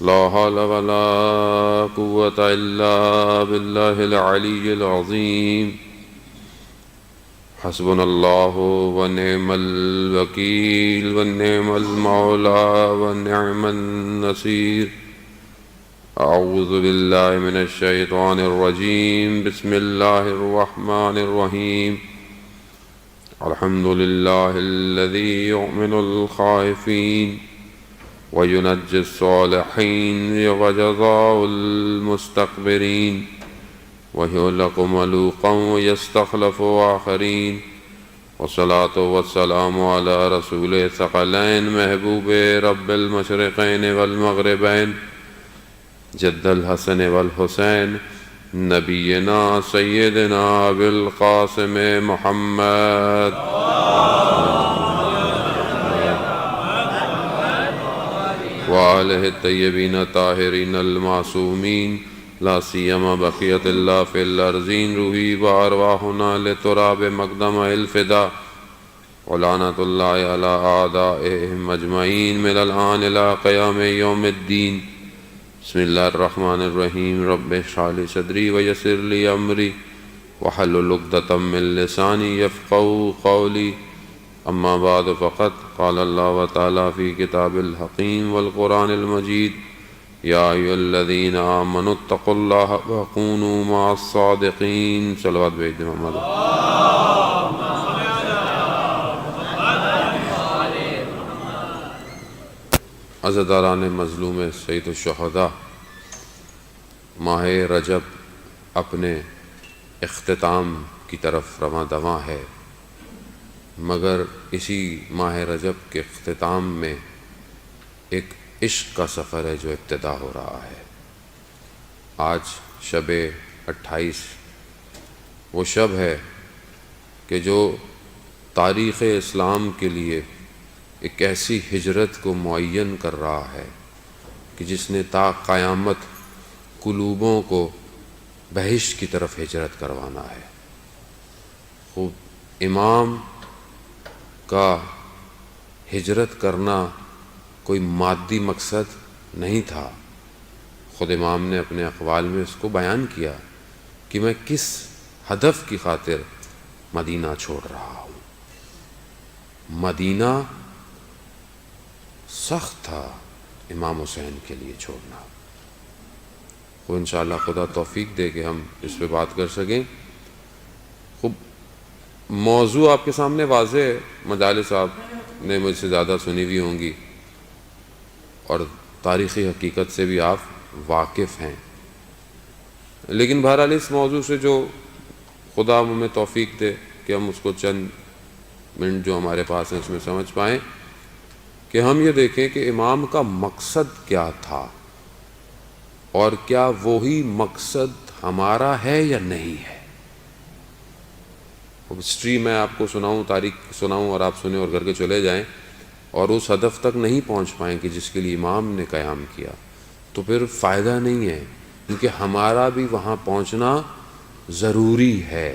لا حول ولا قوة إلا بالله العلي العظيم. حسبنا الله ونعم الوكيل ونعم المولى ونعم النصير. أعوذ بالله من الشيطان الرجيم. بسم الله الرحمن الرحيم. الحمد لله الذي يؤمن الخائفين وينجي الصالحين وجزاء المستكبرين ويهلك ملوكا ويستخلف آخرين. والصلاة والسلام على رسول الثقلين محبوب رب المشرقين والمغربين جد الحسن والحسين نبينا سيدنا أبي القاسم محمد وآلہ الطیبین الطاہرین المعصومین لا سیما بقیت اللہ فی الارضین. روحی و ارواحنا لتراب مقدم الفدا ولعنت اللہ علی اعدائهم اجمعین من الآن الى قیام یوم الدین. بسم اللہ الرحمن الرحیم. رب اشرح لی صدری ویسر لی امری واحلل عقدۃ من لسانی یفقہوا قولی. اما بعد فقد قال اللہ تعالی فی کتاب الحکیم والقرآن المجید. یا ایھا الذین آمنوا اتقوا اللہ وکونوا مع الصادقین. صلوات بھیج دیں محمد. عزاداران مظلوم سید الشہداء، ماہ رجب اپنے اختتام کی طرف رواں دواں ہے، مگر اسی ماہ رجب کے اختتام میں ایک عشق کا سفر ہے جو ابتدا ہو رہا ہے. آج شب 28 وہ شب ہے کہ جو تاریخ اسلام کے لیے ایک ایسی ہجرت کو معین کر رہا ہے کہ جس نے تا قیامت قلوبوں کو بہشت کی طرف ہجرت کروانا ہے. خوب امام کا ہجرت کرنا کوئی مادی مقصد نہیں تھا. خود امام نے اپنے اقوال میں اس کو بیان کیا کہ میں کس ہدف کی خاطر مدینہ چھوڑ رہا ہوں. مدینہ سخت تھا امام حسین کے لیے چھوڑنا. وہ انشاءاللہ خدا توفیق دے کہ ہم اس پہ بات کر سکیں. خوب موضوع آپ کے سامنے واضح ہے. مجالس آپ نے مجھ سے زیادہ سنی ہوئی ہوں گی اور تاریخی حقیقت سے بھی آپ واقف ہیں، لیکن بہرحال اس موضوع سے جو خدا ہمیں توفیق دے کہ ہم اس کو چند منٹ جو ہمارے پاس ہیں اس میں سمجھ پائیں، کہ ہم یہ دیکھیں کہ امام کا مقصد کیا تھا اور کیا وہی مقصد ہمارا ہے یا نہیں ہے. ہسٹری میں آپ کو سناؤں، تاریخ سناؤں اور آپ سنیں اور گھر کے چلے جائیں اور اس ہدف تک نہیں پہنچ پائیں کہ جس کے لیے امام نے قیام کیا، تو پھر فائدہ نہیں ہے، کیونکہ ہمارا بھی وہاں پہنچنا ضروری ہے.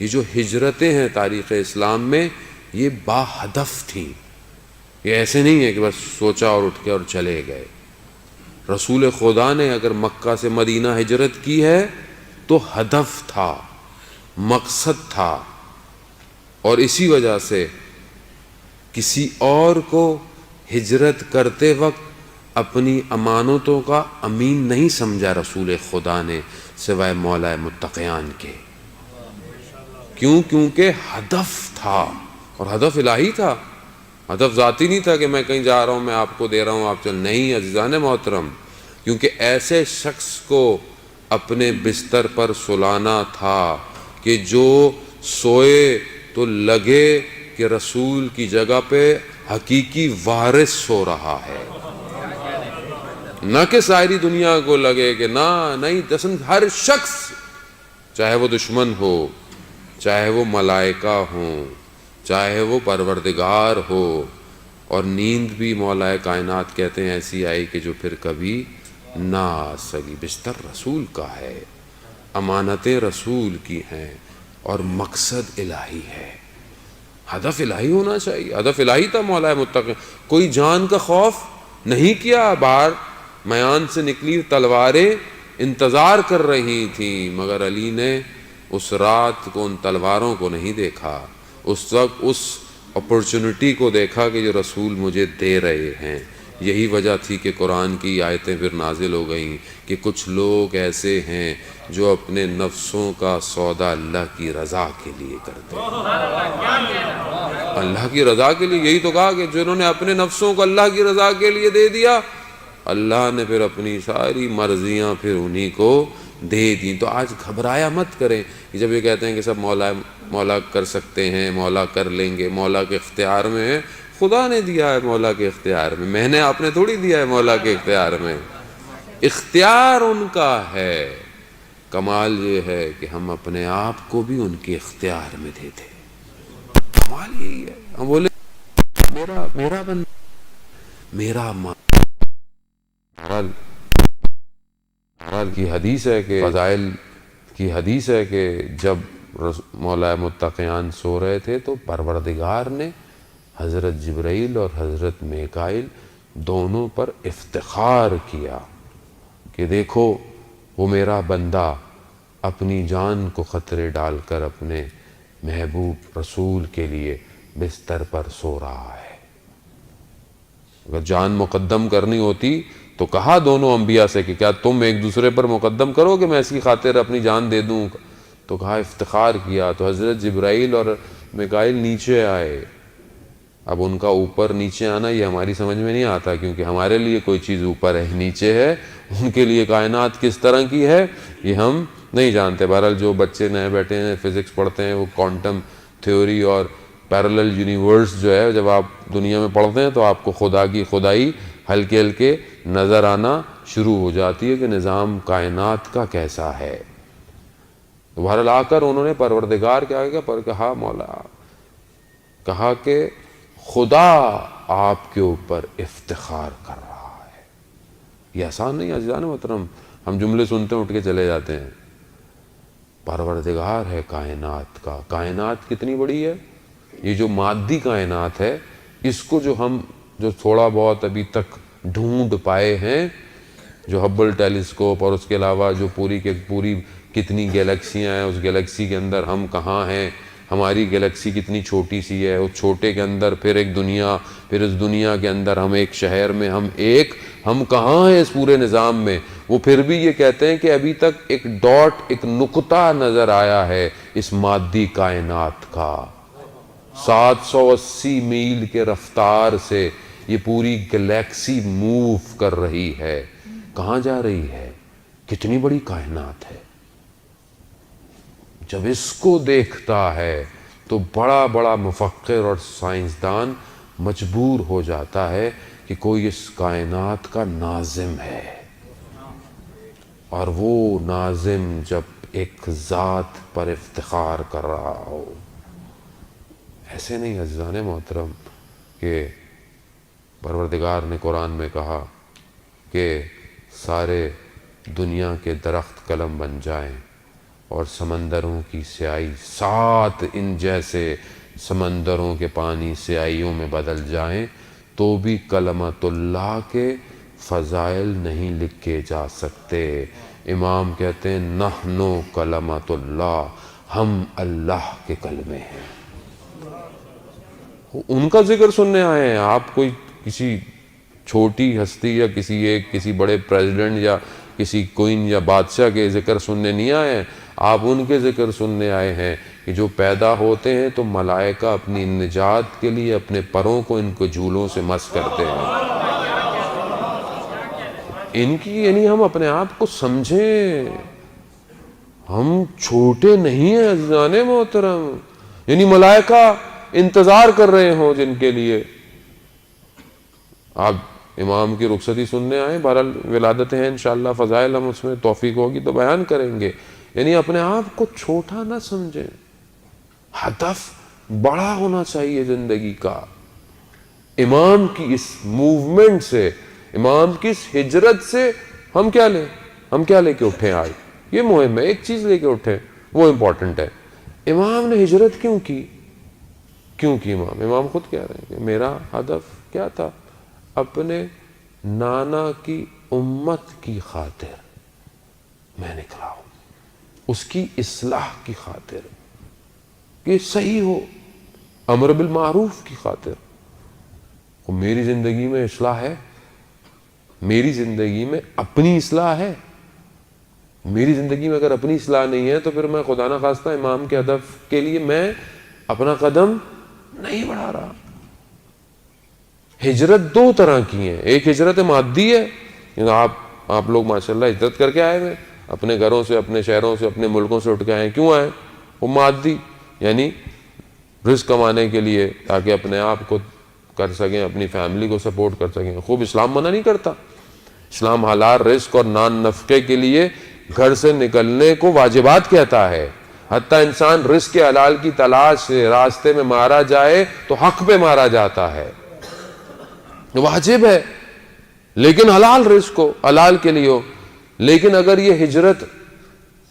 یہ جو ہجرتیں ہیں تاریخ اسلام میں یہ با ہدف تھیں. یہ ایسے نہیں ہے کہ بس سوچا اور اٹھ کے اور چلے گئے. رسول خدا نے اگر مکہ سے مدینہ ہجرت کی ہے تو ہدف تھا، مقصد تھا، اور اسی وجہ سے کسی اور کو ہجرت کرتے وقت اپنی امانتوں کا امین نہیں سمجھا رسول خدا نے سوائے مولا متقیان کے. کیوں؟ کیونکہ ہدف تھا، اور ہدف الہی تھا. ہدف ذاتی نہیں تھا کہ میں کہیں جا رہا ہوں، میں آپ کو دے رہا ہوں، آپ چل. نہیں عزیزان محترم، کیونکہ ایسے شخص کو اپنے بستر پر سلانا تھا کہ جو سوئے تو لگے کہ رسول کی جگہ پہ حقیقی وارث سو رہا ہے، نہ کہ ساری دنیا کو لگے کہ نہیں. دسن ہر شخص، چاہے وہ دشمن ہو، چاہے وہ ملائکہ ہوں، چاہے وہ پروردگار ہو. اور نیند بھی مولا کائنات کہتے ہیں ایسی آئی کہ جو پھر کبھی نہ آ سکی. بستر رسول کا ہے، امانتیں رسول کی ہیں، اور مقصد الہی ہے. ہدف الہی ہونا چاہیے. ہدف الہی تھا مولا متقی. کوئی جان کا خوف نہیں کیا باہر میان سے نکلی تلواریں انتظار کر رہی تھیں، مگر علی نے اس رات کو ان تلواروں کو نہیں دیکھا، اس وقت اس اپرچونٹی کو دیکھا کہ جو رسول مجھے دے رہے ہیں۔ یہی وجہ تھی کہ قرآن کی آیتیں پھر نازل ہو گئیں کہ کچھ لوگ ایسے ہیں جو اپنے نفسوں کا سودا اللہ کی رضا کے لیے کرتے ہیں۔ اللہ کی رضا کے لیے، یہی تو کہا کہ جنہوں نے اپنے نفسوں کو اللہ کی رضا کے لیے دے دیا، اللہ نے پھر اپنی ساری مرضیاں پھر انہی کو دے دیں۔ تو آج گھبرایا مت کریں کہ جب یہ کہتے ہیں کہ سب مولا کر سکتے ہیں، مولا کر لیں گے، مولا کے اختیار میں ہے۔ خدا نے دیا ہے مولا کے اختیار میں نے آپ نے تھوڑی دیا ہے مولا کے اختیار میں، اختیار ان کا ہے۔ کمال یہ ہے کہ ہم اپنے آپ کو بھی ان کے اختیار میں دے دیں۔ کمال یہی ہے، ہم بولے میرا بندہ، میرا ماں۔ بہرحال کی حدیث ہے کہ فضائل کی حدیث ہے کہ جب مولا متقیان سو رہے تھے تو پروردگار نے حضرت جبرائیل اور حضرت میکائیل دونوں پر افتخار کیا کہ دیکھو وہ میرا بندہ اپنی جان کو خطرے ڈال کر اپنے محبوب رسول کے لیے بستر پر سو رہا ہے۔ اگر جان مقدم کرنی ہوتی تو کہا دونوں انبیاء سے کہ کیا تم ایک دوسرے پر مقدم کرو کہ میں اس کی خاطر اپنی جان دے دوں، تو کہا افتخار کیا۔ تو حضرت جبرائیل اور میکائیل نیچے آئے۔ اب ان کا اوپر نیچے آنا یہ ہماری سمجھ میں نہیں آتا، کیونکہ ہمارے لیے کوئی چیز اوپر ہے نیچے ہے، ان کے لیے کائنات کس طرح کی ہے یہ ہم نہیں جانتے۔ بہرحال جو بچے نئے بیٹھے ہیں فزکس پڑھتے ہیں وہ کوانٹم تھیوری اور پیرلل یونیورس جو ہے جب آپ دنیا میں پڑھتے ہیں تو آپ کو خدا کی خدائی ہلکے ہلکے نظر آنا شروع ہو جاتی ہے کہ نظام کائنات کا کیسا ہے۔ بہرحال آ کر انہوں نے پروردگار کے آگے پر کہا مولا، کہا کہ خدا آپ کے اوپر افتخار کر رہا ہے۔ یہ آسان نہیں عزیزان محترم، ہم جملے سنتے ہیں اٹھ کے چلے جاتے ہیں۔ پروردگار ہے کائنات کا، کائنات کتنی بڑی ہے، یہ جو مادی کائنات ہے اس کو جو تھوڑا بہت ابھی تک ڈھونڈ پائے ہیں، جو ہبل ٹیلیسکوپ اور اس کے علاوہ جو پوری کے پوری کتنی گیلیکسیاں ہیں، اس گیلیکسی کے اندر ہم کہاں ہیں، ہماری گیلیکسی کتنی چھوٹی سی ہے، اس چھوٹے کے اندر پھر ایک دنیا، پھر اس دنیا کے اندر ہم ایک شہر میں، ہم کہاں ہیں اس پورے نظام میں۔ وہ پھر بھی یہ کہتے ہیں کہ ابھی تک ایک ڈاٹ، ایک نقطہ نظر آیا ہے اس مادی کائنات کا۔ 780 میل کے رفتار سے یہ پوری گلیکسی موو کر رہی ہے۔ کہاں جا رہی ہے؟ کتنی بڑی کائنات ہے۔ جب اس کو دیکھتا ہے تو بڑا بڑا مفکر اور سائنسدان مجبور ہو جاتا ہے کہ کوئی اس کائنات کا ناظم ہے، اور وہ ناظم جب ایک ذات پر افتخار کر رہا ہو۔ ایسے نہیں عزیزان محترم کہ پروردگار نے قرآن میں کہا کہ سارے دنیا کے درخت قلم بن جائیں اور سمندروں کی سیاہی 7 انچ جیسے سمندروں کے پانی سیاہیوں میں بدل جائیں تو بھی کلمت اللہ کے فضائل نہیں لکھے جا سکتے۔ امام کہتے ہیں نحنو کلمت اللہ، ہم اللہ کے کلمے ہیں۔ ان کا ذکر سننے آئے ہیں آپ، کوئی کسی چھوٹی ہستی یا کسی بڑے پریزیڈنٹ یا کسی کوئن یا بادشاہ کے ذکر سننے نہیں آئے ہیں، آپ ان کے ذکر سننے آئے ہیں کہ جو پیدا ہوتے ہیں تو ملائکہ اپنی نجات کے لیے اپنے پروں کو ان کو جھولوں سے مس کرتے ہیں۔ ان کی یعنی ہم اپنے آپ کو سمجھیں، ہم چھوٹے نہیں ہیں عزیزان محترم، یعنی ملائکہ انتظار کر رہے ہوں جن کے لیے۔ آپ امام کی رخصتی سننے آئیں، بہرحال ولادتیں ہیں انشاءاللہ، فضائل ہم اس میں توفیق ہوگی تو بیان کریں گے، یعنی اپنے آپ کو چھوٹا نہ سمجھیں، ہدف بڑا ہونا چاہیے زندگی کا۔ امام کی اس موومنٹ سے، امام کی اس ہجرت سے ہم کیا لے کے اٹھیں آج؟ یہ مہم ہے، ایک چیز لے کے اٹھیں، وہ امپورٹنٹ ہے۔ امام نے ہجرت کیوں کی امام خود کہہ رہے ہیں کہ میرا ہدف کیا تھا؟ اپنے نانا کی امت کی خاطر میں نکلا ہوں، اس کی اصلاح کی خاطر کہ صحیح ہو، امر بالمعروف کی خاطر. اور میری زندگی میں اصلاح ہے، میری زندگی میں اپنی اصلاح ہے. میری زندگی میں اگر اپنی اصلاح نہیں ہے تو پھر میں خدا نہ خواستہ امام کے ہدف کے لیے میں اپنا قدم نہیں بڑھا رہا. ہجرت دو طرح کی ہیں. ایک ہجرت مادی ہے، یعنی آپ لوگ ماشاءاللہ ہجرت کر کے آئے ہوئے، اپنے گھروں سے، اپنے شہروں سے، اپنے ملکوں سے اٹھ کے آئے. کیوں آئے؟ وہ مادی، یعنی رزق کمانے کے لیے، تاکہ اپنے آپ کو کر سکیں، اپنی فیملی کو سپورٹ کر سکیں. خوب اسلام منع نہیں کرتا. اسلام حلال رزق اور نان نفقے کے لیے گھر سے نکلنے کو واجبات کہتا ہے. حتیٰ انسان رزق کے حلال کی تلاش سے راستے میں مارا جائے تو حق پہ مارا جاتا ہے، واجب ہے، لیکن حلال رزق ہو، حلال کے لیے ہو. لیکن اگر یہ ہجرت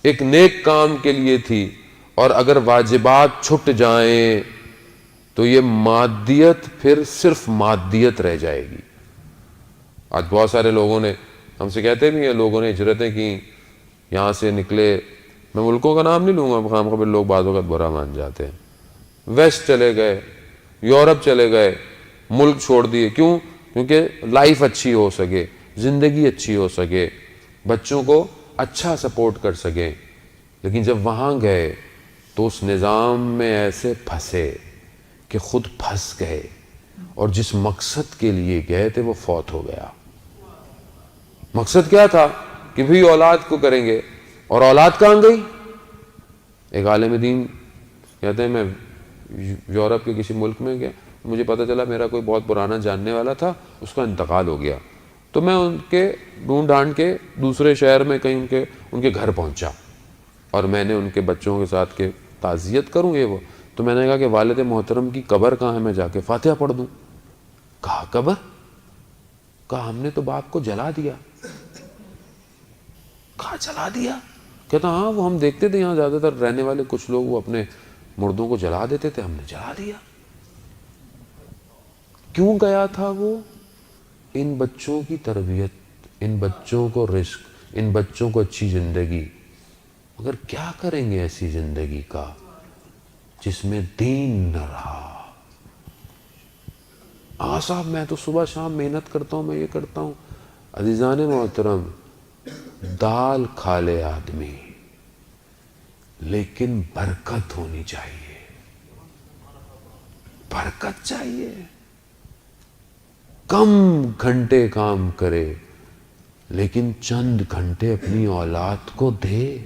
ایک نیک کام کے لیے تھی اور اگر واجبات چھٹ جائیں تو یہ مادیت پھر صرف مادیت رہ جائے گی. آج بہت سارے لوگوں نے ہم سے کہتے بھی ہیں، لوگوں نے ہجرتیں کی، یہاں سے نکلے، میں ملکوں کا نام نہیں لوں گا، خام خبر لوگ بعض اوقات برا مان جاتے ہیں. ویسٹ چلے گئے، یورپ چلے گئے، ملک چھوڑ دیے. کیوں؟ کیونکہ لائف اچھی ہو سکے، زندگی اچھی ہو سکے، بچوں کو اچھا سپورٹ کر سکیں. لیکن جب وہاں گئے تو اس نظام میں ایسے پھنسے کہ خود پھنس گئے، اور جس مقصد کے لیے گئے تھے وہ فوت ہو گیا. مقصد کیا تھا؟ کہ بھی اولاد کو کریں گے، اور اولاد کہاں گئی؟ ایک عالم دین کہتے ہیں میں یورپ کے کسی ملک میں گیا، مجھے پتہ چلا میرا کوئی بہت پرانا جاننے والا تھا، اس کا انتقال ہو گیا. تو میں ان کے ڈھونڈ ڈھانڈ کے دوسرے شہر میں کہیں ان کے گھر پہنچا، اور میں نے ان کے بچوں کے ساتھ کے تعزیت کروں یہ وہ. تو میں نے کہا کہ والد محترم کی قبر کہاں ہے، میں جا کے فاتحہ پڑھ دوں. کہا قبر؟ کہا ہم نے تو باپ کو جلا دیا. کہا جلا دیا؟ کہتا ہاں، وہ ہم دیکھتے تھے یہاں زیادہ تر رہنے والے کچھ لوگ وہ اپنے مردوں کو جلا دیتے تھے، ہم نے جلا دیا. کیوں گیا تھا وہ؟ ان بچوں کی تربیت، ان بچوں کو رزق، ان بچوں کو اچھی زندگی. مگر کیا کریں گے ایسی زندگی کا جس میں دین نہ رہا؟ صاحب میں تو صبح شام محنت کرتا ہوں، میں یہ کرتا ہوں. عزیزان محترم، دال کھا لے آدمی لیکن برکت ہونی چاہیے، برکت چاہیے. کم گھنٹے کام کرے لیکن چند گھنٹے اپنی اولاد کو دے.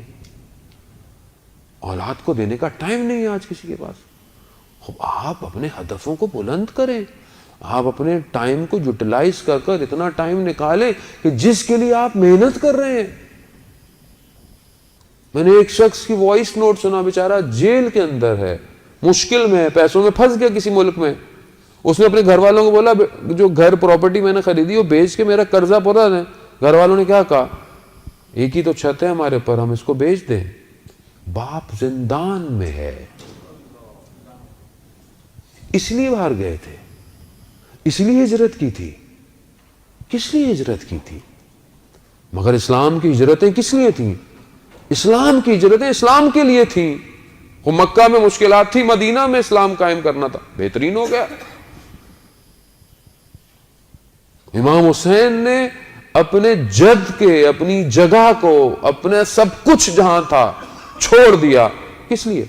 اولاد کو دینے کا ٹائم نہیں ہے آج کسی کے پاس. آپ اپنے ہدفوں کو بلند کریں، آپ اپنے ٹائم کو یوٹیلائز کر کر اتنا ٹائم نکالیں کہ جس کے لیے آپ محنت کر رہے ہیں. میں نے ایک شخص کی وائس نوٹ سنا، بیچارہ جیل کے اندر ہے، مشکل میں ہے، پیسوں میں پھنس گیا کسی ملک میں. اس نے اپنے گھر والوں کو بولا جو گھر پراپرٹی میں نے خریدی وہ بیچ کے میرا قرضہ پورا دیں. گھر والوں نے کیا کہا؟ ایک ہی تو چھت ہے ہمارے پر، ہم اس کو بیچ دیں. باپ زندان میں ہے، اس لیے باہر گئے تھے، اس لیے ہجرت کی تھی. کس لیے ہجرت کی تھی؟ مگر اسلام کی ہجرتیں کس لیے تھیں؟ اسلام کی ہجرتیں اسلام کے لیے تھیں. وہ مکہ میں مشکلات تھی، مدینہ میں اسلام قائم کرنا تھا، بہترین ہو گیا. امام حسین نے اپنے جد کے، اپنی جگہ کو، اپنے سب کچھ جہاں تھا چھوڑ دیا. کس لیے؟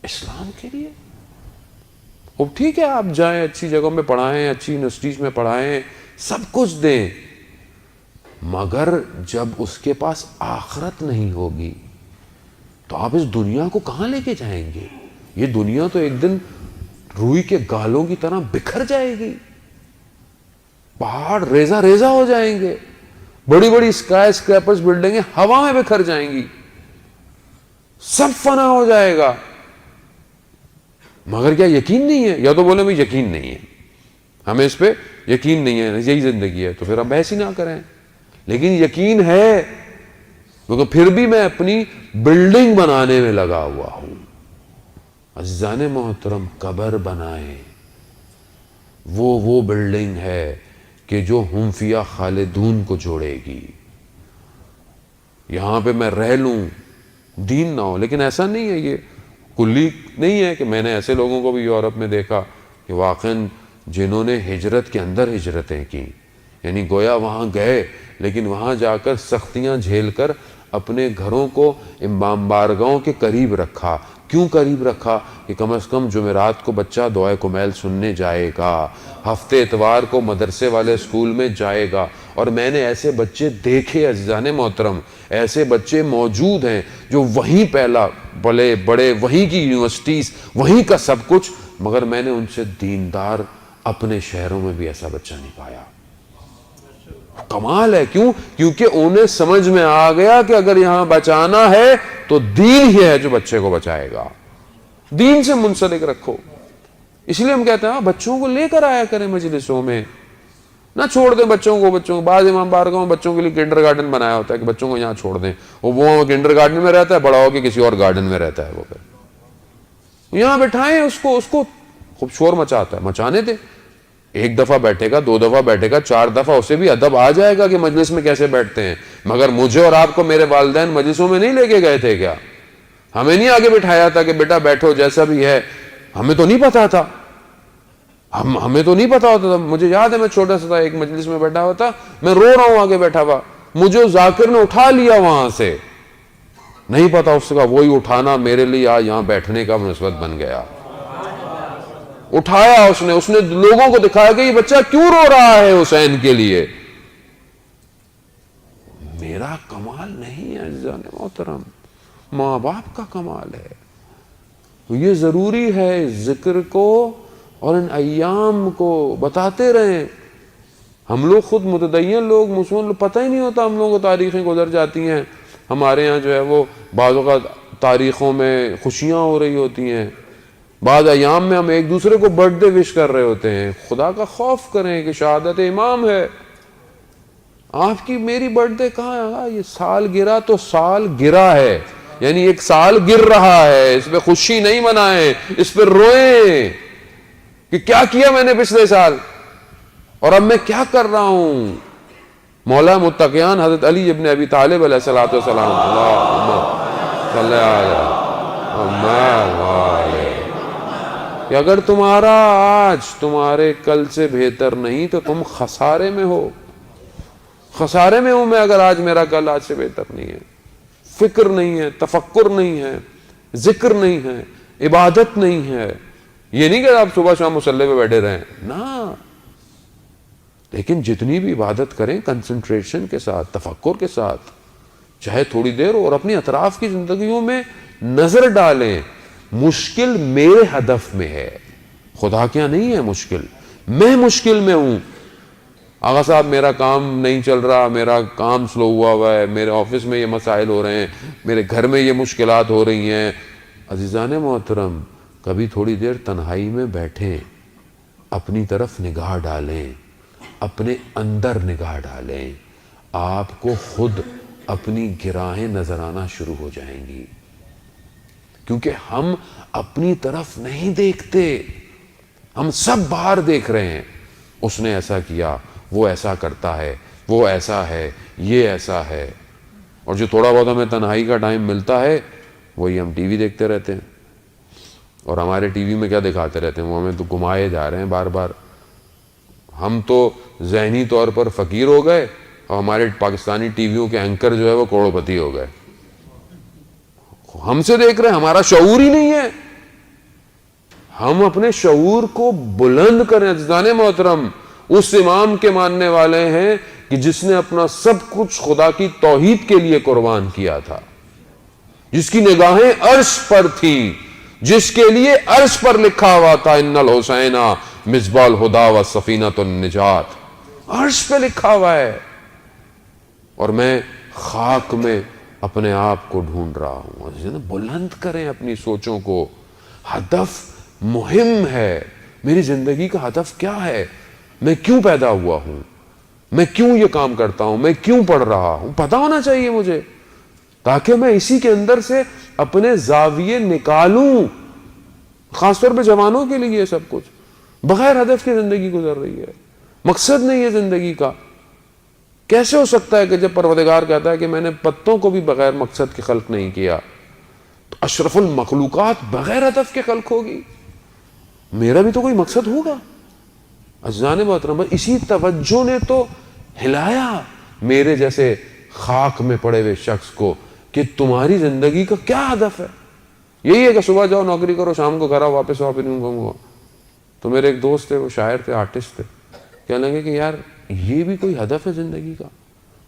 اسلام کے لیے. اب ٹھیک ہے آپ جائیں، اچھی جگہوں میں پڑھائیں، اچھی یونیورسٹیز میں پڑھائیں، سب کچھ دیں، مگر جب اس کے پاس آخرت نہیں ہوگی تو آپ اس دنیا کو کہاں لے کے جائیں گے؟ یہ دنیا تو ایک دن روئی کے گالوں کی طرح بکھر جائے گی، پہاڑ ریزہ ریزہ ہو جائیں گے، بڑی بڑی اسکائی اسکریپرز بلڈنگیں ہوا میں بکھر جائیں گی، سب فنا ہو جائے گا. مگر کیا یقین نہیں ہے؟ یا تو بولے میں یقین نہیں ہے، ہمیں اس پہ یقین نہیں ہے، یہی زندگی ہے، تو پھر ہم بحث ہی نہ کریں. لیکن یقین ہے، کیونکہ پھر بھی میں اپنی بلڈنگ بنانے میں لگا ہوا ہوں. عزیزان محترم، قبر بنائیں، وہ بلڈنگ ہے کہ جو ہم فیہا خالدون کو جوڑے گی. یہاں پہ میں رہ لوں دین نہ ہو. لیکن ایسا نہیں ہے, یہ کلی نہیں ہے کہ میں نے ایسے لوگوں کو بھی یورپ میں دیکھا کہ واقعاً جنہوں نے ہجرت کے اندر ہجرتیں کی, یعنی گویا وہاں گئے لیکن وہاں جا کر سختیاں جھیل کر اپنے گھروں کو امام بارگاہوں کے قریب رکھا. کیوں قریب رکھا؟ کہ کم از کم جمعرات کو بچہ دعائے کمیل سننے جائے گا, ہفتے اتوار کو مدرسے والے اسکول میں جائے گا. اور میں نے ایسے بچے دیکھے عزیزان محترم, ایسے بچے موجود ہیں جو وہیں پہلا بڑے بڑے وہیں کی یونیورسٹیز وہیں کا سب کچھ, مگر میں نے ان سے دیندار اپنے شہروں میں بھی ایسا بچہ نہیں پایا. کمال ہے. کیوں؟ کیونکہ انہیں سمجھ میں آ گیا کہ اگر یہاں بچانا ہے تو دین ہی ہے جو بچے کو بچائے گا. دین سے منسلک رکھو. اس لیے ہم کہتے ہیں بچوں کو لے کر آیا کریں مجلسوں میں, نہ چھوڑ دیں بچوں کو. بعض امام بارگاہوں میں بچوں کے لیے کنڈر گارڈن بنایا ہوتا ہے کہ بچوں کو یہاں چھوڑ دیں, وہ کنڈر گارڈن میں رہتا ہے, بڑا ہو کے کسی اور گارڈن میں رہتا ہے. وہ پھر یہاں بٹھائیں اس کو خوب شور مچاتا ہے, مچانے دیں. ایک دفعہ بیٹھے گا, 2 دفعہ بیٹھے گا, 4 دفعہ, اسے بھی ادب آ جائے گا کہ مجلس میں کیسے بیٹھتے ہیں. مگر مجھے اور آپ کو میرے والدین مجلسوں میں نہیں لے کے گئے تھے کیا؟ ہمیں نہیں آگے بٹھایا تھا کہ بیٹا بیٹھو جیسا بھی ہے؟ ہمیں تو نہیں پتا تھا, ہمیں تو نہیں پتا ہوتا تھا. مجھے یاد ہے میں چھوٹا سا تھا, ایک مجلس میں بیٹھا ہوا تھا, میں رو رہا ہوں آگے بیٹھا ہوا, مجھے ذاکر نے اٹھا لیا وہاں سے, نہیں پتا اس کا وہی اٹھانا میرے لیے یہاں بیٹھنے کا مناسبت بن گیا. اٹھایا اس نے لوگوں کو دکھایا کہ یہ بچہ کیوں رو رہا ہے حسین کے لیے. میرا کمال نہیں ہے عزیزان محترم, ماں باپ کا کمال ہے. یہ ضروری ہے ذکر کو اور ان ایام کو بتاتے رہیں. ہم لوگ خود متدین لوگ, مسلمان لوگ, پتہ ہی نہیں ہوتا ہم لوگوں کو تاریخیں گزر جاتی ہیں. ہمارے ہاں جو ہے وہ بعض اوقات تاریخوں میں خوشیاں ہو رہی ہوتی ہیں, بعض ایام میں ہم ایک دوسرے کو برتھ ڈے وش کر رہے ہوتے ہیں. خدا کا خوف کریں کہ شہادت امام ہے. آپ کی میری برتھ ڈے کہاں ہے؟ یہ سال گرا تو سال گرا ہے, یعنی ایک سال گر رہا ہے, اس پہ خوشی نہیں منائیں, اس پہ روئیں کہ کیا کیا میں نے پچھلے سال اور اب میں کیا کر رہا ہوں. مولا متقیان حضرت علی ابن ابی طالب علیہ الصلوۃ والسلام, اللہم صلی علی کہ اگر تمہارا آج تمہارے کل سے بہتر نہیں تو تم خسارے میں ہو. خسارے میں ہوں میں اگر آج میرا کل آج سے بہتر نہیں ہے. فکر نہیں ہے, تفکر نہیں ہے, ذکر نہیں ہے, عبادت نہیں ہے. یہ نہیں کہ آپ صبح شام مصلی پہ بیٹھے رہیں نا, لیکن جتنی بھی عبادت کریں کنسنٹریشن کے ساتھ, تفکر کے ساتھ, چاہے تھوڑی دیر ہو, اور اپنی اطراف کی زندگیوں میں نظر ڈالیں. مشکل میرے ہدف میں ہے, خدا کیا نہیں ہے مشکل, میں مشکل میں ہوں. آغا صاحب میرا کام نہیں چل رہا, میرا کام سلو ہوا ہے, میرے آفس میں یہ مسائل ہو رہے ہیں, میرے گھر میں یہ مشکلات ہو رہی ہیں. عزیزان محترم, کبھی تھوڑی دیر تنہائی میں بیٹھیں, اپنی طرف نگاہ ڈالیں, اپنے اندر نگاہ ڈالیں, آپ کو خود اپنی گراہیں نظر آنا شروع ہو جائیں گی. کیونکہ ہم اپنی طرف نہیں دیکھتے, ہم سب باہر دیکھ رہے ہیں. اس نے ایسا کیا, وہ ایسا کرتا ہے, وہ ایسا ہے, یہ ایسا ہے. اور جو تھوڑا بہت ہمیں تنہائی کا ٹائم ملتا ہے وہی ہم ٹی وی دیکھتے رہتے ہیں. اور ہمارے ٹی وی میں کیا دکھاتے رہتے ہیں, وہ ہمیں تو گھمائے جا رہے ہیں بار بار. ہم تو ذہنی طور پر فقیر ہو گئے اور ہمارے پاکستانی ٹی ویوں کے اینکر جو ہے وہ کروڑ پتی ہو گئے. ہم سے دیکھ رہے ہیں, ہمارا شعور ہی نہیں ہے. ہم اپنے شعور کو بلند کریں عزیزان محترم. اس امام کے ماننے والے ہیں کہ جس نے اپنا سب کچھ خدا کی توحید کے لیے قربان کیا تھا, جس کی نگاہیں عرش پر تھیں, جس کے لیے عرش پر لکھا ہوا تھا ان الحسین مصباح الہدی و سفینۃ النجات, عرش پہ لکھا ہوا ہے. اور میں خاک میں اپنے آپ کو ڈھونڈ رہا ہوں. بلند کریں اپنی سوچوں کو. ہدف مہم ہے. میری زندگی کا ہدف کیا ہے؟ میں کیوں پیدا ہوا ہوں, میں کیوں یہ کام کرتا ہوں, میں کیوں پڑھ رہا ہوں, پتہ ہونا چاہیے مجھے, تاکہ میں اسی کے اندر سے اپنے زاویے نکالوں. خاص طور پہ جوانوں کے لیے سب کچھ بغیر ہدف کی زندگی گزر رہی ہے. مقصد نہیں ہے زندگی کا. کیسے ہو سکتا ہے کہ جب پروردگار کہتا ہے کہ میں نے پتوں کو بھی بغیر مقصد کے خلق نہیں کیا، تو اشرف المخلوقات بغیر ہدف کے خلق ہوگی؟ میرا بھی تو کوئی مقصد ہوگا. عزیزان محترم، اسی توجہ نے تو ہلایا میرے جیسے خاک میں پڑے ہوئے شخص کو کہ تمہاری زندگی کا کیا ہدف ہے. یہی ہے کہ صبح جاؤ نوکری کرو، شام کو گھر آؤ، واپس آؤ، پھر گا. تو میرے ایک دوست تھے، وہ شاعر تھے، آرٹسٹ تھے، کہنے لگے کہ یار یہ بھی کوئی ہدف ہے زندگی کا؟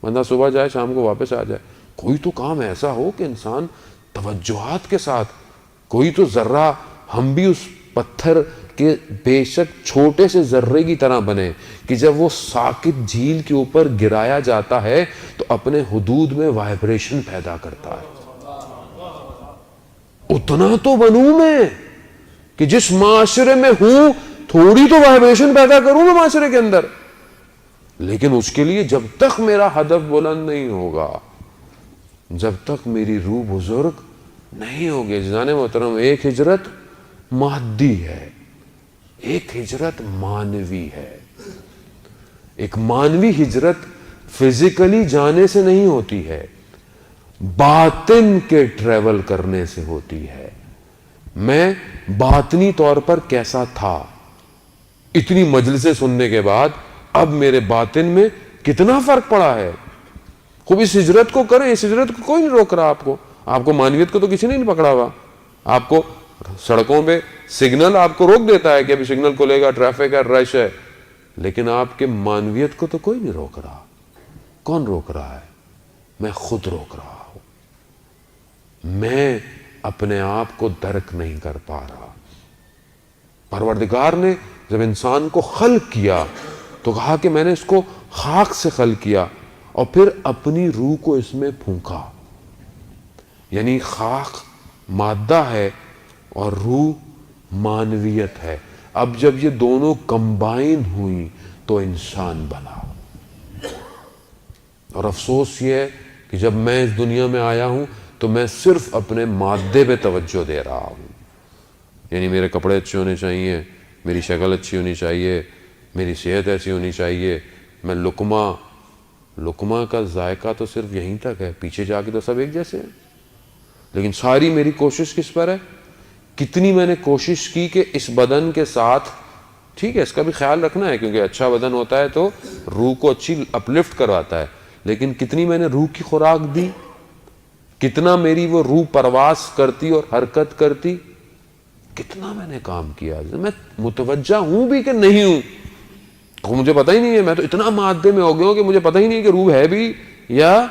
بندہ صبح جائے شام کو واپس آ جائے. کوئی تو کام ایسا ہو کہ انسان توجہات کے ساتھ، کوئی تو ذرہ ہم بھی اس پتھر کے بے شک چھوٹے سے ذرے کی طرح بنے کہ جب وہ ساکت جھیل کے اوپر گرایا جاتا ہے تو اپنے حدود میں وائبریشن پیدا کرتا ہے. اتنا تو بنوں میں کہ جس معاشرے میں ہوں تھوڑی تو وائبریشن پیدا کروں میں معاشرے کے اندر. لیکن اس کے لیے جب تک میرا ہدف بلند نہیں ہوگا، جب تک میری روح بزرگ نہیں ہوگی. جنان محترم، ایک ہجرت مادی ہے، ایک ہجرت مانوی ہے. ایک مانوی ہجرت فزیکلی جانے سے نہیں ہوتی ہے، باطن کے ٹریول کرنے سے ہوتی ہے. میں باطنی طور پر کیسا تھا، اتنی مجلسیں سننے کے بعد اب میرے باطن میں کتنا فرق پڑا ہے. خوب اس ہجرت کو کریں، اس ہجرت کو کوئی نہیں روک رہا آپ کو. آپ کو مانویت کو تو کسی نے نہیں پکڑا ہوا. آپ کو سڑکوں پہ سگنل آپ کو روک دیتا ہے کہ ابھی سگنل کھلے گا، ٹریفک ہے، رش ہے، لیکن آپ کے مانویت کو تو کوئی نہیں روک رہا. کون روک رہا ہے؟ میں خود روک رہا ہوں. میں اپنے آپ کو درک نہیں کر پا رہا. پروردگار نے جب انسان کو خلق کیا تو کہا کہ میں نے اس کو خاک سے خلق کیا اور پھر اپنی روح کو اس میں پھونکا. یعنی خاک مادہ ہے اور روح مانویت ہے. اب جب یہ دونوں کمبائن ہوئی تو انسان بنا. اور افسوس یہ ہے کہ جب میں اس دنیا میں آیا ہوں تو میں صرف اپنے مادے پہ توجہ دے رہا ہوں. یعنی میرے کپڑے اچھے ہونے چاہیے، میری شکل اچھی ہونی چاہیے، میری صحت ایسی ہونی چاہیے. میں لقمہ کا ذائقہ تو صرف یہیں تک ہے، پیچھے جا کے تو سب ایک جیسے ہیں. لیکن ساری میری کوشش کس پر ہے؟ کتنی میں نے کوشش کی کہ اس بدن کے ساتھ، ٹھیک ہے اس کا بھی خیال رکھنا ہے کیونکہ اچھا بدن ہوتا ہے تو روح کو اچھی اپلفٹ کرواتا ہے، لیکن کتنی میں نے روح کی خوراک دی، کتنا میری وہ روح پرواز کرتی اور حرکت کرتی، کتنا میں نے کام کیا. میں متوجہ ہوں بھی کہ نہیں ہوں، تو مجھے پتہ ہی نہیں ہے. میں تو اتنا مادے میں ہو گیا ہوں کہ مجھے پتہ ہی نہیں کہ روح ہے بھی یا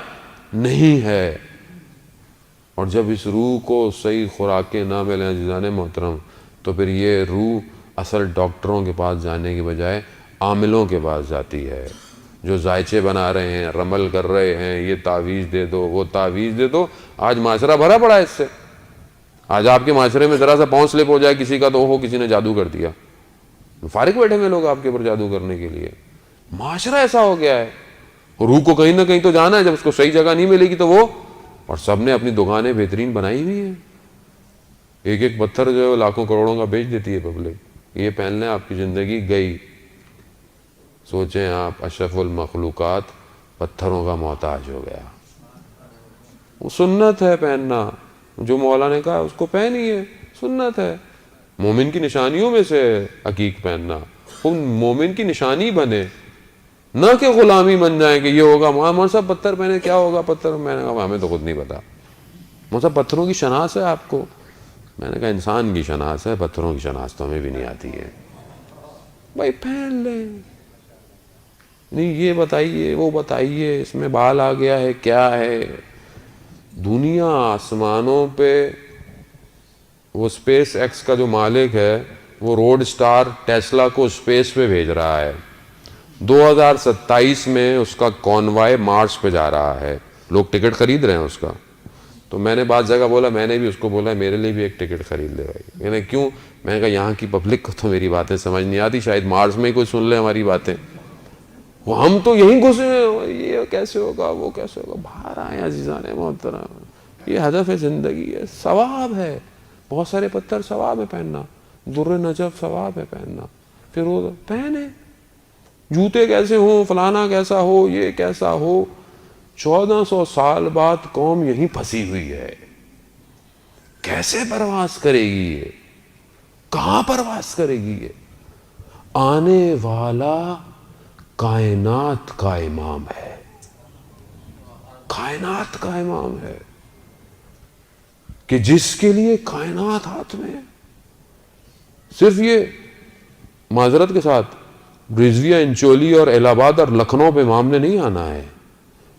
نہیں ہے. اور جب اس روح کو صحیح خوراکیں نہ ملیں عزیزان محترم، تو پھر یہ روح اصل ڈاکٹروں کے پاس جانے کی بجائے عاملوں کے پاس جاتی ہے، جو ذائچے بنا رہے ہیں، رمل کر رہے ہیں، یہ تعویذ دے دو، وہ تعویذ دے دو. آج معاشرہ بھرا پڑا ہے اس سے. آج آپ کے معاشرے میں ذرا سا پاؤں سلپ ہو جائے کسی کا تو وہ کسی نے جادو کر دیا. فارغ بیٹھے ہوئے لوگ آپ کے اوپر جادو کرنے کے لیے. معاشرہ ایسا ہو گیا ہے. روح کو کہیں نہ کہیں تو جانا ہے، جب اس کو صحیح جگہ نہیں ملے گی تو وہ، اور سب نے اپنی دکانیں بہترین بنائی ہوئی ہیں. ایک ایک پتھر جو ہے لاکھوں کروڑوں کا بیچ دیتی ہے پبلک. یہ پہن لیں آپ کی زندگی گئی. سوچیں آپ اشرف المخلوقات پتھروں کا محتاج ہو گیا. وہ سنت ہے پہننا، جو مولا نے کہا اس کو پہنیے، سنت ہے. مومن کی نشانیوں میں سے عقیق پہننا، وہ مومن کی نشانی بنے، نہ کہ غلامی بن جائیں کہ یہ ہوگا. مول صاحب پتھر پہنے کیا ہوگا پتھر؟ میں نے کہا ہمیں تو خود نہیں پتا. مول صاحب پتھروں کی شناخت ہے آپ کو؟ میں نے کہا انسان کی شناخت ہے، پتھروں کی شناخت تو ہمیں بھی نہیں آتی ہے. بھائی پہن لیں، نہیں یہ بتائیے وہ بتائیے، اس میں بال آ گیا ہے کیا ہے. دنیا آسمانوں پہ، وہ اسپیس ایکس کا جو مالک ہے وہ روڈ سٹار ٹیسلا کو اسپیس پہ بھیج رہا ہے. 2027 میں اس کا کانوائے مارس پہ جا رہا ہے. لوگ ٹکٹ خرید رہے ہیں اس کا. تو میں نے بعض جگہ بولا، میں نے بھی اس کو بولا میرے لیے بھی ایک ٹکٹ خرید لے بھائی. میں نے کیوں؟ میں نے کہا یہاں کی پبلک کو تو میری باتیں سمجھ نہیں آتی، شاید مارس میں ہی کوئی سن لے ہماری باتیں. وہ ہم تو یہیں گھسے ہیں، یہ کیسے ہوگا وہ کیسے ہوگا. باہر آئے عزیزان محترم، یہ ہدف زندگی ہے، ثواب ہے. بہت سارے پتھر ثواب ہے پہننا، در نجف ثواب ہے پہننا. پھر وہ پہنے. جوتے کیسے ہوں، فلانا کیسا ہو، یہ کیسا ہو. 1400 سال بعد قوم یہیں پھنسی ہوئی ہے. کیسے پرواز کرے گی یہ؟ کہاں پرواز کرے گی یہ؟ آنے والا کائنات کا امام ہے. کائنات کا امام ہے کہ جس کے لیے کائنات ہاتھ میں ہے. صرف یہ معذرت کے ساتھ رضویہ انچولی اور الہ آباد اور لکھنؤ پہ امام نے نہیں آنا ہے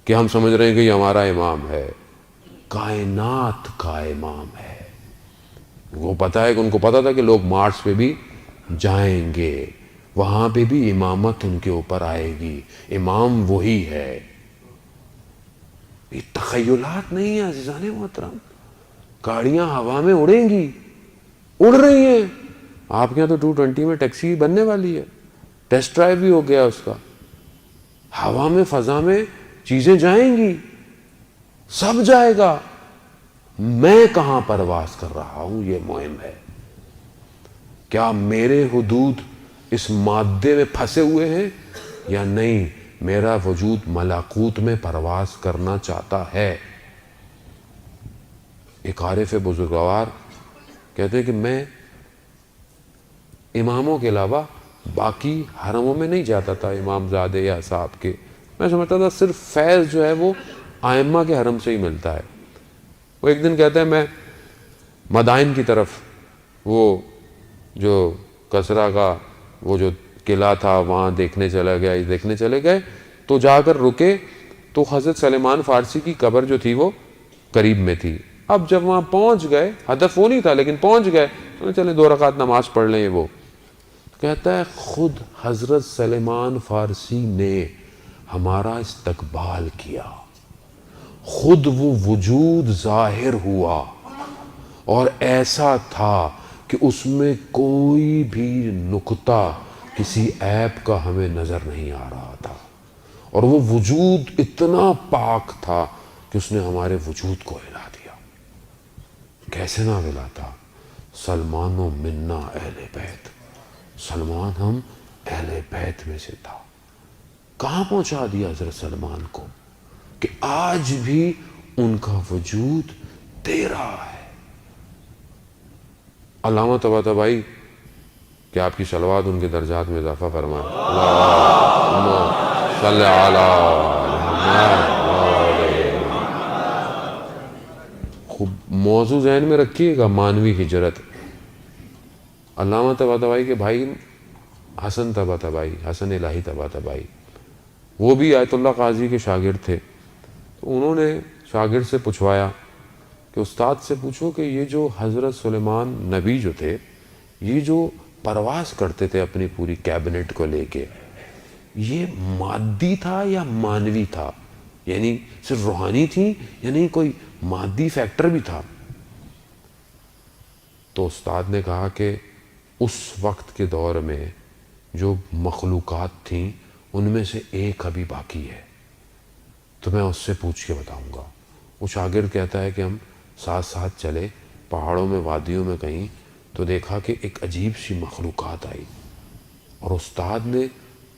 کہ ہم سمجھ رہے ہیں کہ یہ ہمارا امام ہے. کائنات کا امام ہے. وہ پتا ہے کہ ان کو پتا تھا کہ لوگ مارس پہ بھی جائیں گے، وہاں پہ بھی امامت ان کے اوپر آئے گی. امام وہی ہے. یہ تخیلات نہیں ہیں عزیزان محترم. گاڑیاں ہوا میں اڑیں گی، اڑ رہی ہیں. آپ کے یہاں تو 220 میں ٹیکسی بننے والی ہے، ٹیسٹ ڈرائیو بھی ہو گیا اس کا. ہوا میں فضا میں چیزیں جائیں گی، سب جائے گا. میں کہاں پرواز کر رہا ہوں یہ مہم ہے. کیا میرے حدود اس مادے میں پھنسے ہوئے ہیں یا نہیں؟ میرا وجود ملکوت میں پرواز کرنا چاہتا ہے. ایک عارف بزرگوار کہتے ہیں کہ میں اماموں کے علاوہ باقی حرموں میں نہیں جاتا تھا، امام زادے یا صاحب کے. میں سمجھتا تھا صرف فیض جو ہے وہ ائمہ کے حرم سے ہی ملتا ہے. وہ ایک دن کہتے ہیں میں مدائن کی طرف، وہ جو کسرا کا وہ جو قلعہ تھا وہاں دیکھنے چلے گئے تو جا کر رکے تو حضرت سلیمان فارسی کی قبر جو تھی وہ قریب میں تھی. اب جب وہاں پہنچ گئے، ہدف وہ نہیں تھا لیکن پہنچ گئے تو چلے 2 رکعت نماز پڑھ لیں. وہ کہتا ہے خود حضرت سلیمان فارسی نے ہمارا استقبال کیا، خود وہ وجود ظاہر ہوا اور ایسا تھا کہ اس میں کوئی بھی نقطہ کسی عیب کا ہمیں نظر نہیں آ رہا تھا. اور وہ وجود اتنا پاک تھا کہ اس نے ہمارے وجود کو ہلا دیا. کیسے نہ ہلاتا؟ سلمان و منا اہل بیت. سلمان ہم اہل بیت میں سے تھا. کہاں پہنچا دیا حضرت سلمان کو کہ آج بھی ان کا وجود دے رہا ہے. علامہ طباطبائی کہ آپ کی صلوات ان کے درجات میں اضافہ فرمائے. اللہم صلی علی محمد. خوب موضوع ذہن میں رکھیے گا، مانوی ہجرت. علامہ طباطبائی کے بھائی حسن طباطبائی، حسن الہی طباطبائی، وہ بھی آیت اللہ قاضی کے شاگرد تھے. تو انہوں نے شاگرد سے پوچھوایا کہ استاد سے پوچھو کہ یہ جو حضرت سلیمان نبی جو تھے، یہ جو پرواز کرتے تھے اپنی پوری کیبنٹ کو لے کے، یہ مادی تھا یا مانوی تھا؟ یعنی صرف روحانی تھی یا نہیں کوئی مادی فیکٹر بھی تھا؟ تو استاد نے کہا کہ اس وقت کے دور میں جو مخلوقات تھیں ان میں سے ایک ابھی باقی ہے، تو میں اس سے پوچھ کے بتاؤں گا. وہ شاگرد کہتا ہے کہ ہم ساتھ ساتھ چلے پہاڑوں میں، وادیوں میں کہیں، تو دیکھا کہ ایک عجیب سی مخلوقات آئی اور استاد نے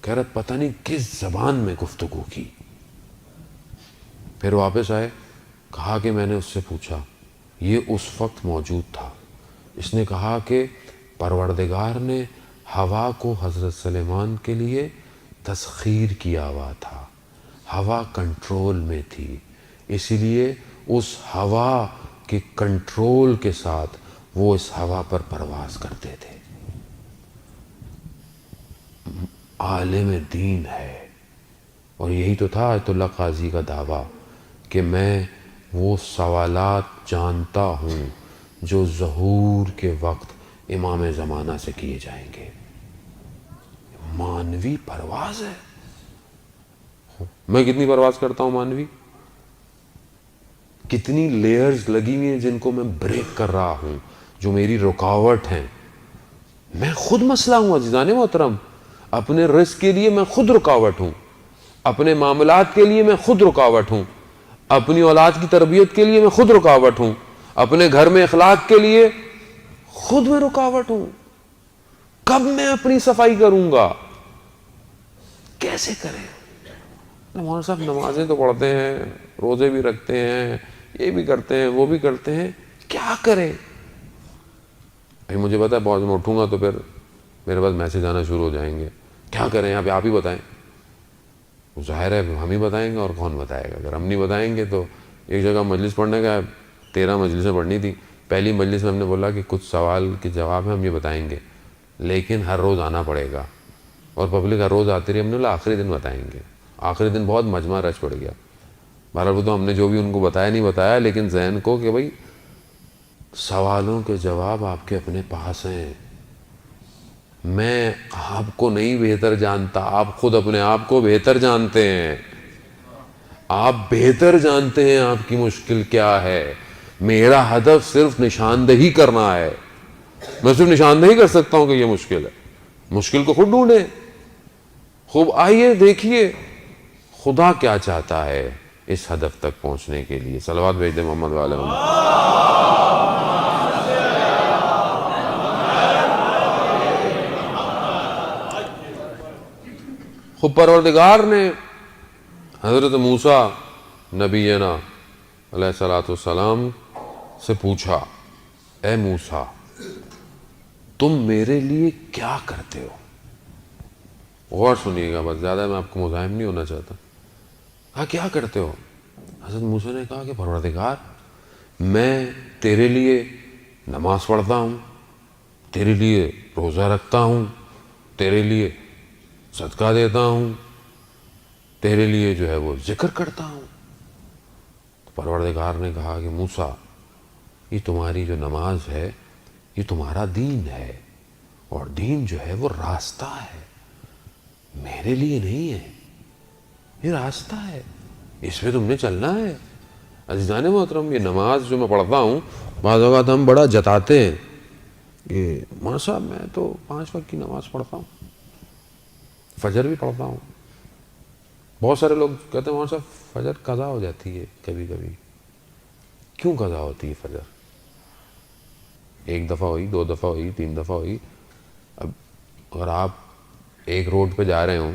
کہہ رہا پتہ نہیں کس زبان میں گفتگو کی. پھر واپس آئے، کہا کہ میں نے اس سے پوچھا، یہ اس وقت موجود تھا. اس نے کہا کہ پروردگار نے ہوا کو حضرت سلیمان کے لیے تسخیر کیا ہوا تھا، ہوا کنٹرول میں تھی، اسی لیے اس ہوا کے کنٹرول کے ساتھ وہ اس ہوا پر پرواز کرتے تھے. عالم دین ہے. اور یہی تو تھا آیت اللہ قاضی کا دعویٰ کہ میں وہ سوالات جانتا ہوں جو ظہور کے وقت امام زمانہ سے کیے جائیں گے. مانوی پرواز ہے. میں کتنی پرواز کرتا ہوں مانوی؟ کتنی لیئرز لگی ہوئی ہیں جن کو میں بریک کر رہا ہوں، جو میری رکاوٹ ہیں. میں خود مسئلہ ہوں عزیزان محترم. اپنے رزق کے لیے میں خود رکاوٹ ہوں، اپنے معاملات کے لیے میں خود رکاوٹ ہوں، اپنی اولاد کی تربیت کے لیے میں خود رکاوٹ ہوں، اپنے گھر میں اخلاق کے لیے خود میں رکاوٹ ہوں. کب میں اپنی صفائی کروں گا؟ کیسے کریں؟ مولانا صاحب نمازیں تو پڑھتے ہیں، روزے بھی رکھتے ہیں، یہ بھی کرتے ہیں، وہ بھی کرتے ہیں، کیا کریں؟ مجھے پتا ہے بہت میں اٹھوں گا تو پھر میرے پاس میسج آنا شروع ہو جائیں گے، کیا کریں یہاں پہ آپ ہی بتائیں. ظاہر ہے ہم ہی بتائیں گے اور کون بتائے گا. اگر ہم نہیں بتائیں گے تو ایک جگہ مجلس پڑھنے کا 13 مجلسیں پڑھنی تھی. پہلی مجلس میں ہم نے بولا کہ کچھ سوال کے جواب ہیں ہم یہ بتائیں گے لیکن ہر روز آنا پڑے گا، اور پبلک ہر روز آتی رہی. ہم نے بولا آخری دن بتائیں گے. آخری دن بہت مجمع رش پڑ گیا. بہرحال وہ تو ہم نے جو بھی ان کو بتایا نہیں بتایا، لیکن ذہن کو کہ بھائی سوالوں کے جواب آپ کے اپنے پاس ہیں. میں آپ کو نہیں بہتر جانتا، آپ خود اپنے آپ کو بہتر جانتے ہیں. آپ بہتر جانتے ہیں آپ کی مشکل کیا ہے. میرا ہدف صرف نشاندہی کرنا ہے. میں صرف نشاندہی کر سکتا ہوں کہ یہ مشکل ہے. مشکل کو خود ڈھونڈیں. خوب آئیے دیکھیے خدا کیا چاہتا ہے اس ہدف تک پہنچنے کے لیے. صلوات بھیج دیں محمد والے محمد. خود پروردگار نے حضرت موسیٰ نبینا علیہ الصلوۃ والسلام سے پوچھا، اے موسیٰ تم میرے لیے کیا کرتے ہو؟ غور سنیے گا بس، زیادہ میں آپ کو مزاحم نہیں ہونا چاہتا. ہاں کیا کرتے ہو؟ حضرت موسیٰ نے کہا کہ پروردگار میں تیرے لیے نماز پڑھتا ہوں، تیرے لیے روزہ رکھتا ہوں، تیرے لیے صدقہ دیتا ہوں، تیرے لیے جو ہے وہ ذکر کرتا ہوں. تو پروردگار نے کہا کہ موسیٰ یہ تمہاری جو نماز ہے یہ تمہارا دین ہے، اور دین جو ہے وہ راستہ ہے، میرے لیے نہیں ہے. یہ راستہ ہے، اس پہ تم نے چلنا ہے. عزیزان محترم یہ نماز جو میں پڑھتا ہوں بعض اوقات ہم بڑا جتاتے ہیں کہ مولانا صاحب میں تو 5 وقت کی نماز پڑھتا ہوں، فجر بھی پڑھتا ہوں. بہت سارے لوگ کہتے ہیں مولانا صاحب فجر قضا ہو جاتی ہے کبھی کبھی. کیوں قضا ہوتی ہے فجر؟ 1 دفعہ ہوئی، 2 دفعہ ہوئی، 3 دفعہ ہوئی. اب اگر آپ ایک روڈ پہ جا رہے ہوں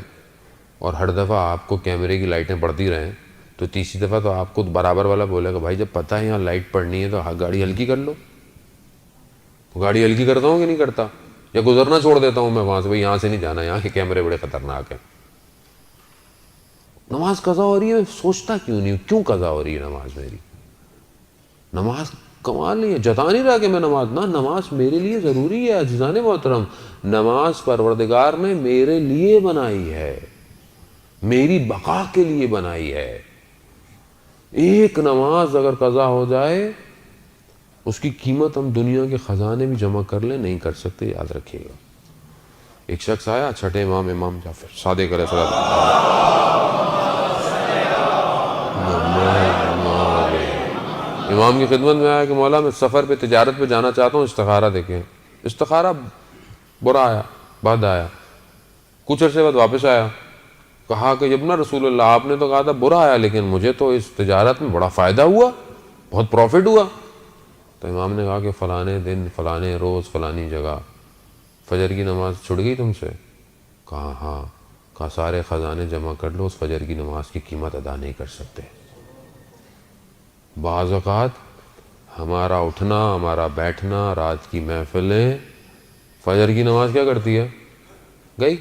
اور ہر دفعہ آپ کو کیمرے کی لائٹیں پڑتی رہیں تو تیسری دفعہ تو آپ کو برابر والا بولے گا بھائی جب پتہ ہے یہاں لائٹ پڑنی ہے تو گاڑی ہلکی کر لو. گاڑی ہلکی کرتا ہوں کہ نہیں کرتا؟ یا گزرنا چھوڑ دیتا ہوں میں وہاں سے، بھائی یہاں سے نہیں جانا، یہاں کے کیمرے بڑے خطرناک ہیں. نماز قضا ہو رہی ہے، سوچتا کیوں نہیں کیوں قضا ہو رہی ہے نماز میری؟ نماز کمال نہیں ہے، جتا نہیں رہا کہ میں نماز میرے لیے ضروری ہے. عزیزان محترم نماز پروردگار نے میرے لیے بنائی ہے، میری بقا کے لیے بنائی ہے. ایک نماز اگر قضا ہو جائے اس کی قیمت ہم دنیا کے خزانے بھی جمع کر لیں نہیں کر سکتے، یاد رکھیے گا. ایک شخص آیا، چھٹے امام جعفر صادق علیہ السلام امام کی خدمت میں آیا کہ مولا میں سفر پہ تجارت پہ جانا چاہتا ہوں، استخارہ دیکھیں. استخارہ برا آیا، بد آیا. کچھ عرصے بعد واپس آیا، کہا کہ ابن رسول اللہ آپ نے تو کہا تھا برا آیا لیکن مجھے تو اس تجارت میں بڑا فائدہ ہوا، بہت پروفٹ ہوا. تو امام نے کہا کہ فلانے دن فلانے روز فلانی جگہ فجر کی نماز چھوٹ گئی تم سے؟ کہا ہاں. کہا سارے خزانے جمع کر لو، اس فجر کی نماز کی قیمت ادا نہیں کر سکتے. بعض اوقات ہمارا اٹھنا، ہمارا بیٹھنا، رات کی محفلیں فجر کی نماز کیا کرتی ہے؟ گئی.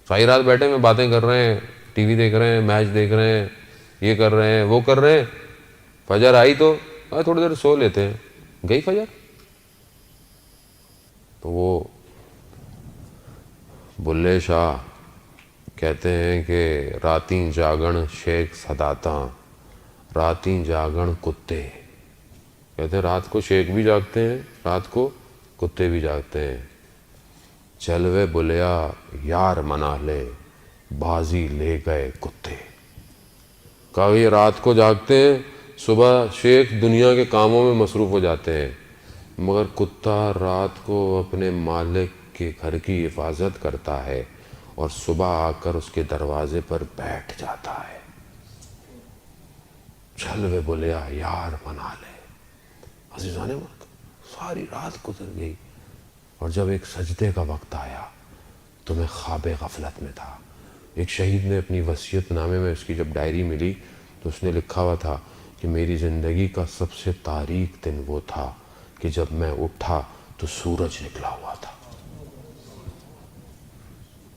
ساری رات بیٹھے میں باتیں کر رہے ہیں، ٹی وی دیکھ رہے ہیں، میچ دیکھ رہے ہیں، یہ کر رہے ہیں وہ کر رہے ہیں. فجر آئی تو تھوڑی دیر سو لیتے ہیں، گئی فجر. تو وہ بلے شاہ کہتے ہیں کہ راتیں جاگن شیخ صداتاں، راتیں جاگن کتے. کہتے ہیں رات کو شیخ بھی جاگتے ہیں، رات کو کتے بھی جاگتے ہیں. چلوے بلیا یار منا لے، بازی لے گئے کتے. کہا یہ رات کو جاگتے ہیں، صبح شیخ دنیا کے کاموں میں مصروف ہو جاتے ہیں، مگر کتا رات کو اپنے مالک کے گھر کی حفاظت کرتا ہے اور صبح آ کر اس کے دروازے پر بیٹھ جاتا ہے. چلوے بولیا یار منا لے. عزیزان ساری رات گزر گئی اور جب ایک سجدے کا وقت آیا تو میں خواب غفلت میں تھا. ایک شہید نے اپنی وصیت نامے میں اس کی جب ڈائری ملی تو اس نے لکھا ہوا تھا کہ میری زندگی کا سب سے تاریک دن وہ تھا کہ جب میں اٹھا تو سورج نکلا ہوا تھا.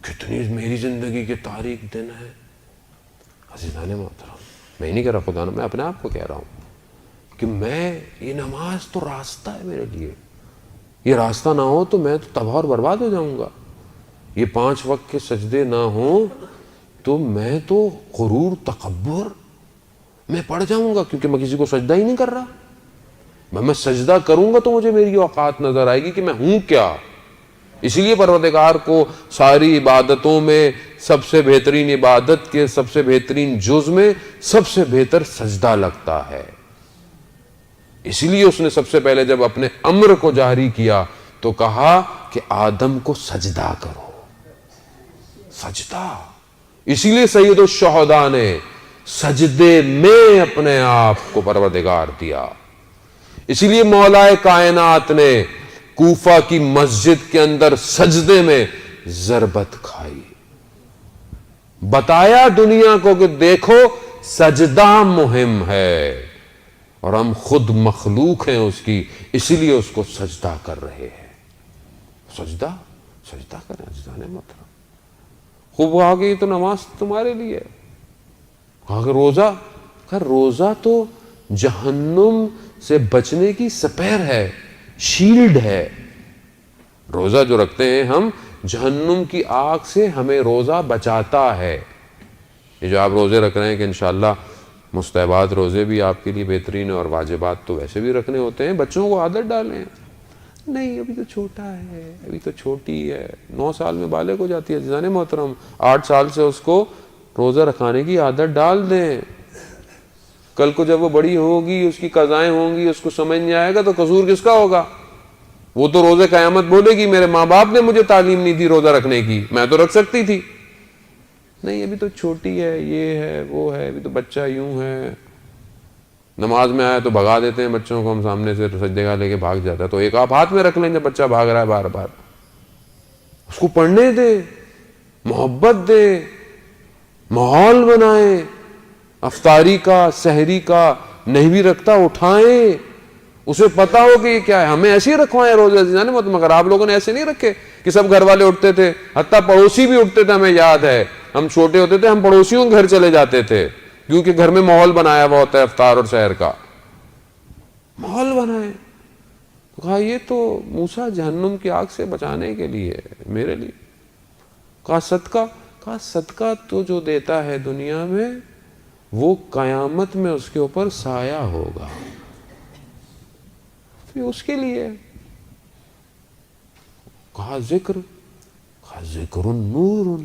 کتنی میری زندگی کے تاریک دن ہے عزیزان محترم. میں نہیں کہہ رہا خدا نا، میں اپنے آپ کو کہہ رہا ہوں کہ میں یہ نماز تو راستہ ہے میرے لیے. یہ راستہ نہ ہو تو میں تو تباہ اور برباد ہو جاؤں گا. یہ 5 وقت کے سجدے نہ ہوں تو میں تو غرور تکبر میں پڑ جاؤں گا، کیونکہ میں کسی کو سجدہ ہی نہیں کر رہا. میں سجدہ کروں گا تو مجھے میری اوقات نظر آئے گی کہ میں ہوں کیا. اسی لیے پروردگار کو ساری عبادتوں میں سب سے بہترین عبادت کے سب سے بہترین جز میں سب سے بہتر سجدہ لگتا ہے. اسی لیے اس نے سب سے پہلے جب اپنے امر کو جاری کیا تو کہا کہ آدم کو سجدہ کرو. سجدہ. اسی لیے سید الشہداء نے سجدے میں اپنے آپ کو پروردگار دیا. اسی لیے مولا کائنات نے کوفہ کی مسجد کے اندر سجدے میں ضربت کھائی. بتایا دنیا کو کہ دیکھو سجدہ مہم ہے اور ہم خود مخلوق ہیں اس کی، اسی لیے اس کو سجدہ کر رہے ہیں. سجدہ کریں عزیزان محترم. خوب وہ آگئی تو نماز تمہارے لیے. اگر روزہ تو جہنم سے بچنے کی سپیر ہے، شیلڈ ہے. روزہ جو رکھتے ہیں ہم، جہنم کی آگ سے ہمیں روزہ بچاتا ہے. یہ جو آپ روزے رکھ رہے ہیں کہ انشاءاللہ مستحبات روزے بھی آپ کے لیے بہترین ہے اور واجبات تو ویسے بھی رکھنے ہوتے ہیں. بچوں کو عادت ڈالیں. نہیں ابھی تو چھوٹا ہے، ابھی تو چھوٹی ہے. 9 سال میں بالغ ہو جاتی ہے عزیزان محترم. 8 سال سے اس کو روزہ رکھانے کی عادت ڈال دیں. کل کو جب وہ بڑی ہوگی، اس کی قضائیں ہوں گی، اس کو سمجھ نہیں آئے گا تو قصور کس کا ہوگا؟ وہ تو روزے قیامت بولے گی میرے ماں باپ نے مجھے تعلیم نہیں دی روزہ رکھنے کی، میں تو رکھ سکتی تھی. نہیں ابھی تو چھوٹی ہے، یہ ہے وہ ہے، ابھی تو بچہ یوں ہے. نماز میں آیا تو بھگا دیتے ہیں بچوں کو ہم سامنے سے، سجدے گاہ لے کے بھاگ جاتا ہے. تو ایک آپ ہاتھ میں رکھ لیں جب بچہ بھاگ رہا ہے بار بار. اس کو پڑھنے دے، محبت دے، ماحول بنائیں. افطاری کا، سحری کا نہیں بھی رکھتا اٹھائیں، اسے پتا ہو کہ یہ کیا ہے. ہمیں ایسے ہی رکھوائیں روزے مگر آپ لوگوں نے ایسے نہیں رکھے کہ سب گھر والے اٹھتے تھے، حتیٰ پڑوسی بھی اٹھتے تھے. ہمیں یاد ہے ہم چھوٹے ہوتے تھے، ہم پڑوسیوں کے گھر چلے جاتے تھے کیونکہ گھر میں ماحول بنایا ہوا ہوتا ہے افطار اور سحر کا. ماحول بنائے. تو کہا یہ تو موسیٰ جہنم کی آگ سے بچانے کے لیے میرے لیے. کہا صدقہ تو جو دیتا ہے دنیا میں وہ قیامت میں اس کے اوپر سایہ ہوگا. پھر اس کے لیے کہا ذکر نور،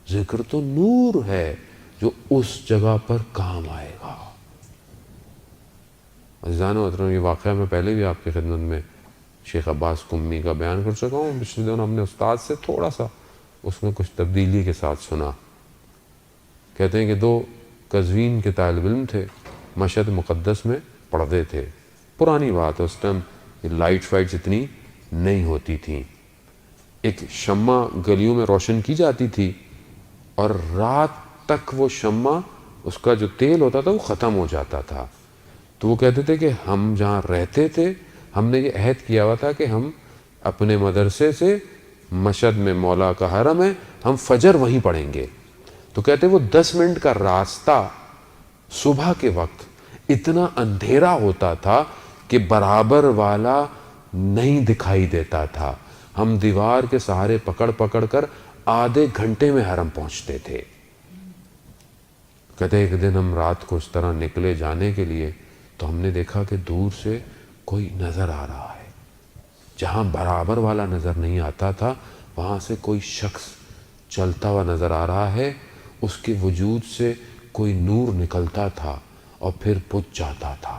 ذکر تو نور ہے جو اس جگہ پر کام آئے گا. عزیزان محترم یہ واقعہ میں پہلے بھی آپ کی خدمت میں شیخ عباس قمی کا بیان کر چکا ہوں. پچھلے دن ہم نے استاد سے تھوڑا سا اس میں کچھ تبدیلی کے ساتھ سنا. کہتے ہیں کہ 2 قزوین کے طالب علم تھے، مشہد مقدس میں پڑھتے تھے. پرانی بات ہے، اس ٹائم لائٹ فائٹس اتنی نہیں ہوتی تھیں. ایک شمع گلیوں میں روشن کی جاتی تھی اور رات تک وہ شمع، اس کا جو تیل ہوتا تھا وہ ختم ہو جاتا تھا. تو وہ کہتے تھے کہ ہم جہاں رہتے تھے ہم نے یہ عہد کیا ہوا تھا کہ ہم اپنے مدرسے سے، مشہد میں مولا کا حرم ہے، ہم فجر وہیں پڑھیں گے. تو کہتے وہ 10 منٹ کا راستہ صبح کے وقت اتنا اندھیرا ہوتا تھا کہ برابر والا نہیں دکھائی دیتا تھا. ہم دیوار کے سہارے پکڑ کر آدھے گھنٹے میں حرم پہنچتے تھے. کہتے ایک دن ہم رات کو اس طرح نکلے جانے کے لیے تو ہم نے دیکھا کہ دور سے کوئی نظر آ رہا ہے. جہاں برابر والا نظر نہیں آتا تھا وہاں سے کوئی شخص چلتا ہوا نظر آ رہا ہے. اس کے وجود سے کوئی نور نکلتا تھا اور پھر بجھ جاتا تھا،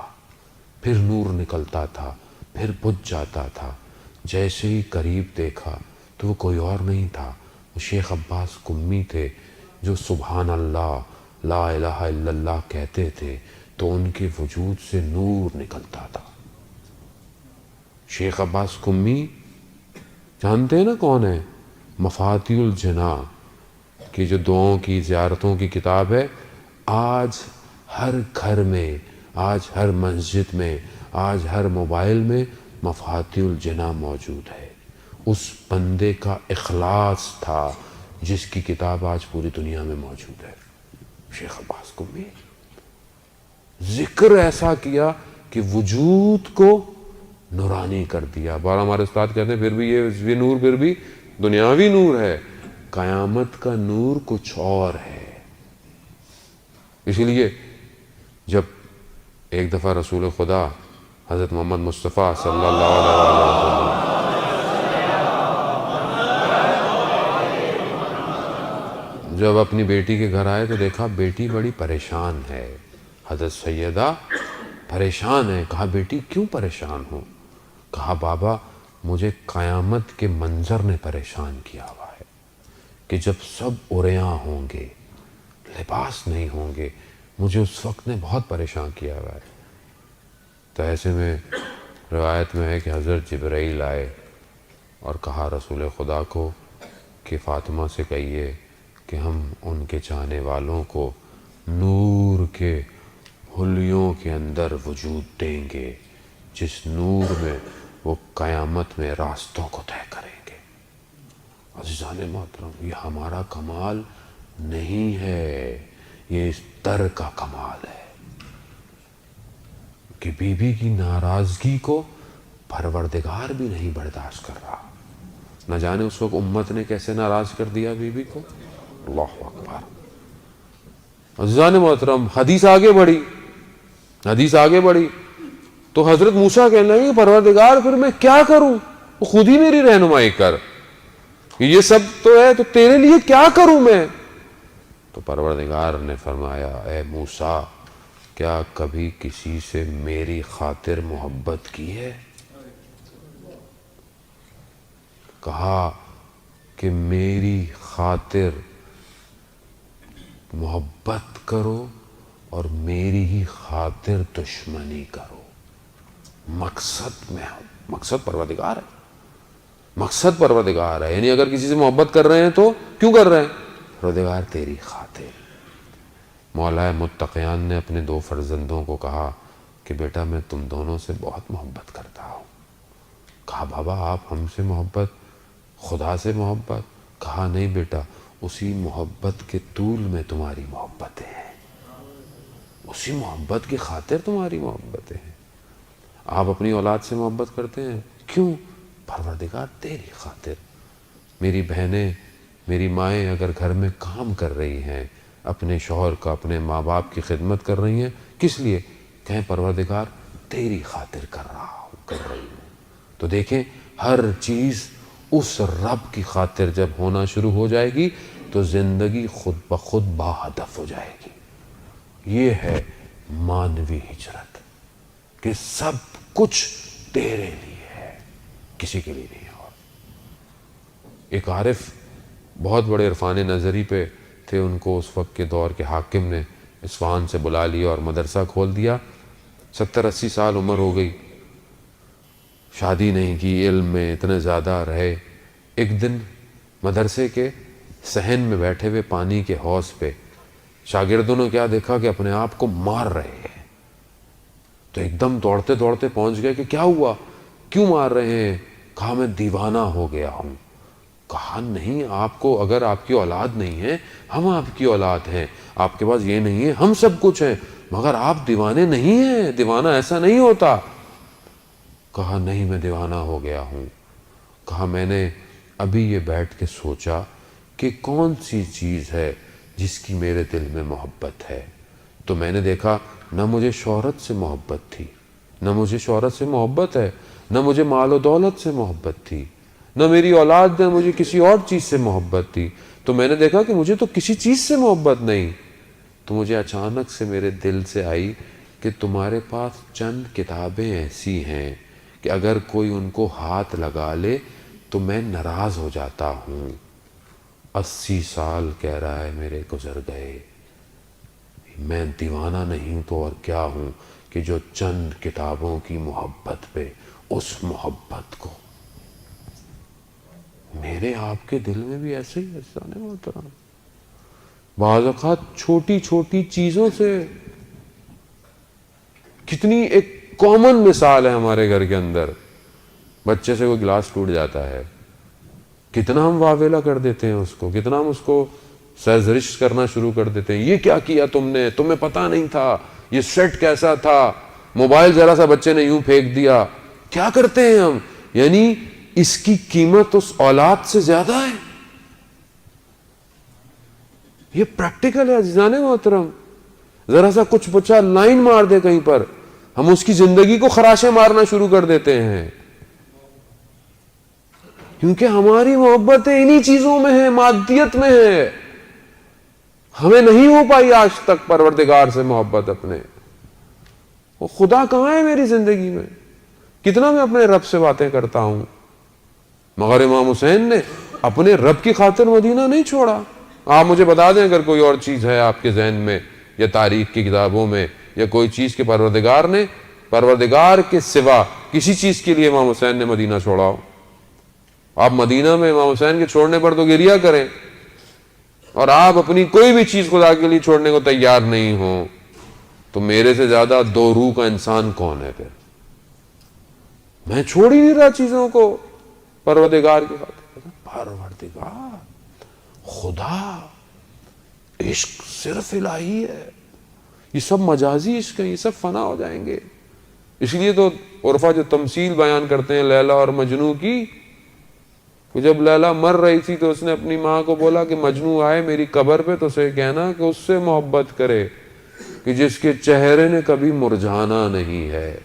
پھر نور نکلتا تھا، پھر بجھ جاتا تھا. جیسے ہی قریب دیکھا تو وہ کوئی اور نہیں تھا، وہ شیخ عباس قمی تھے جو سبحان اللہ لا الہ الا اللہ کہتے تھے تو ان کے وجود سے نور نکلتا تھا. شیخ عباس قمی جانتے ہیں نا کون ہے؟ مفاتیح الجناح. کہ جو دعاؤں کی زیارتوں کی کتاب ہے، آج ہر گھر میں، آج ہر مسجد میں، آج ہر موبائل میں مفاتیح الجناح موجود ہے۔ اس بندے کا اخلاص تھا جس کی کتاب آج پوری دنیا میں موجود ہے، شیخ عباس قمی۔ ذکر ایسا کیا کہ وجود کو نورانی کر دیا۔ بار ہمارے استاد کہتے ہیں پھر بھی یہ نور پھر بھی دنیاوی نور ہے، قیامت کا نور کچھ اور ہے۔ اسی لیے جب ایک دفعہ رسول خدا حضرت محمد مصطفیٰ صلی اللہ علیہ وسلم جب اپنی بیٹی کے گھر آئے تو دیکھا بیٹی بڑی پریشان ہے۔ حضرت سیدہ پریشان ہے۔ کہا بیٹی کیوں پریشان ہو؟ کہا بابا مجھے قیامت کے منظر نے پریشان کیا ہوا ہے کہ جب سب عریاں ہوں گے، لباس نہیں ہوں گے، مجھے اس وقت نے بہت پریشان کیا ہوا ہے۔ تو ایسے میں روایت میں ہے کہ حضرت جبرائیل آئے اور کہا رسول خدا کو کہ فاطمہ سے کہیے کہ ہم ان کے چاہنے والوں کو نور کے حلیوں کے اندر وجود دیں گے، جس نور میں وہ قیامت میں راستوں کو طے کریں گے۔ عزیزان محترم، یہ ہمارا کمال نہیں ہے، یہ اس در کا کمال ہے کہ بی بی کی ناراضگی کو پروردگار بھی نہیں برداشت کر رہا۔ نہ جانے اس وقت امت نے کیسے ناراض کر دیا بی بی کو۔ اللہ اکبر۔ عزیزان محترم، حدیث آگے بڑھی تو حضرت موسیٰ کہنے لگے کہ پروردگار پھر میں کیا کروں، وہ خود ہی میری رہنمائی کر، یہ سب تو ہے تو تیرے لیے کیا کروں میں؟ تو پروردگار نے فرمایا اے موسیٰ کیا کبھی کسی سے میری خاطر محبت کی ہے؟ کہا کہ میری خاطر محبت کرو اور میری ہی خاطر دشمنی کرو۔ مقصد پروردگار ہے، یعنی اگر کسی سے محبت کر رہے ہیں تو کیوں کر رہے ہیں؟ پروردگار تیری خاطر۔ مولا متقیان نے اپنے 2 فرزندوں کو کہا کہ بیٹا میں تم دونوں سے بہت محبت کرتا ہوں۔ کہا بابا آپ ہم سے محبت، خدا سے محبت؟ کہا نہیں بیٹا، اسی محبت کے طول میں تمہاری محبتیں ہیں، اسی محبت کی خاطر تمہاری محبتیں ہیں۔ آپ اپنی اولاد سے محبت کرتے ہیں، کیوں؟ پروردگار تیری خاطر۔ میری بہنیں، میری مائیں اگر گھر میں کام کر رہی ہیں، اپنے شوہر کا، اپنے ماں باپ کی خدمت کر رہی ہیں، کس لیے؟ کہیں پروردگار تیری خاطر کر رہی ہوں۔ تو دیکھیں ہر چیز اس رب کی خاطر جب ہونا شروع ہو جائے گی تو زندگی خود بخود با ہدف ہو جائے گی۔ یہ ہے مانوی ہجرت کہ سب کچھ تیرے لیے ہے، کسی کے لیے نہیں۔ اور ایک عارف بہت بڑے عرفان نظری پہ تھے، ان کو اس وقت کے دور کے حاکم نے اصفہان سے بلا لیا اور مدرسہ کھول دیا۔ 70-80 سال عمر ہو گئی، شادی نہیں کی، علم میں اتنے زیادہ رہے۔ ایک دن مدرسے کے صحن میں بیٹھے ہوئے پانی کے حوض پہ شاگردوں نے کیا دیکھا کہ اپنے آپ کو مار رہے ہیں۔ تو ایک دم دوڑتے دوڑتے پہنچ گئے کہ کیا ہوا، کیوں مار رہے ہیں؟ کہا میں دیوانہ ہو گیا ہوں۔ کہا نہیں، آپ کو اگر آپ کی اولاد نہیں ہے، ہم آپ کی اولاد ہیں، آپ کے پاس یہ نہیں ہے، ہم سب کچھ ہیں، مگر آپ دیوانے نہیں ہیں، دیوانہ ایسا نہیں ہوتا۔ کہا نہیں میں دیوانہ ہو گیا ہوں۔ کہا میں نے ابھی یہ بیٹھ کے سوچا کہ کون سی چیز ہے جس کی میرے دل میں محبت ہے، تو میں نے دیکھا نہ مجھے شہرت سے محبت تھی، نہ مجھے شہرت سے محبت ہے، نہ مجھے مال و دولت سے محبت تھی، نہ میری اولاد نے مجھے کسی اور چیز سے محبت تھی۔ تو میں نے دیکھا کہ مجھے تو کسی چیز سے محبت نہیں۔ تو مجھے اچانک سے میرے دل سے آئی کہ تمہارے پاس چند کتابیں ایسی ہیں کہ اگر کوئی ان کو ہاتھ لگا لے تو میں ناراض ہو جاتا ہوں۔ 80 سال کہہ رہا ہے میرے گزر گئے، میں دیوانہ نہیں تو اور کیا ہوں کہ جو چند کتابوں کی محبت پہ اس محبت کو۔ میرے آپ کے دل میں بھی ایسے ہی ہے محترم، بعض اوقات چھوٹی چھوٹی چیزوں سے، کتنی ایک کامن مثال ہے ہمارے گھر کے اندر، بچے سے کوئی گلاس ٹوٹ جاتا ہے، کتنا ہم واویلا کر دیتے ہیں اس کو، کتنا ہم اس کو سرزنش کرنا شروع کر دیتے ہیں، یہ کیا کیا تم نے، تمہیں پتا نہیں تھا، یہ سیٹ کیسا تھا، موبائل ذرا سا بچے نے یوں پھینک دیا، کیا کرتے ہیں ہم؟ یعنی اس کی قیمت اس اولاد سے زیادہ ہے۔ یہ پریکٹیکل ہے عزیزان محترم، ذرا سا کچھ بچہ لائن مار دے کہیں پر، ہم اس کی زندگی کو خراشیں مارنا شروع کر دیتے ہیں، کیونکہ ہماری محبتیں انہی چیزوں میں ہیں، مادیت میں ہے، ہمیں نہیں ہو پائی آج تک پروردگار سے محبت اپنے۔ وہ خدا کہاں ہے میری زندگی میں؟ کتنا میں اپنے رب سے باتیں کرتا ہوں، مگر امام حسین نے اپنے رب کی خاطر مدینہ نہیں چھوڑا۔ آپ مجھے بتا دیں اگر کوئی اور چیز ہے آپ کے ذہن میں یا تاریخ کی کتابوں میں، یا کوئی چیز کے پروردگار کے سوا کسی چیز کے لیے امام حسین نے مدینہ چھوڑا ہو۔ آپ مدینہ میں امام حسین کے چھوڑنے پر تو گریہ کریں، اور آپ اپنی کوئی بھی چیز خدا کے لیے چھوڑنے کو تیار نہیں ہوں، تو میرے سے زیادہ دو روح کا انسان کون ہے پھر؟ میں چھوڑ ہی نہیں رہا چیزوں کو پروردگار کی خاطر۔ پروردگار، خدا، عشق صرف الہی ہے، یہ سب مجازی عشق ہے، یہ سب فنا ہو جائیں گے۔ اس لیے تو عرفا جو تمثیل بیان کرتے ہیں لیلا اور مجنو کی، کہ جب لیلا مر رہی تھی تو اس نے اپنی ماں کو بولا کہ مجنو آئے میری قبر پہ تو اسے کہنا کہ اس سے محبت کرے کہ جس کے چہرے نے کبھی مرجھانا نہیں ہے۔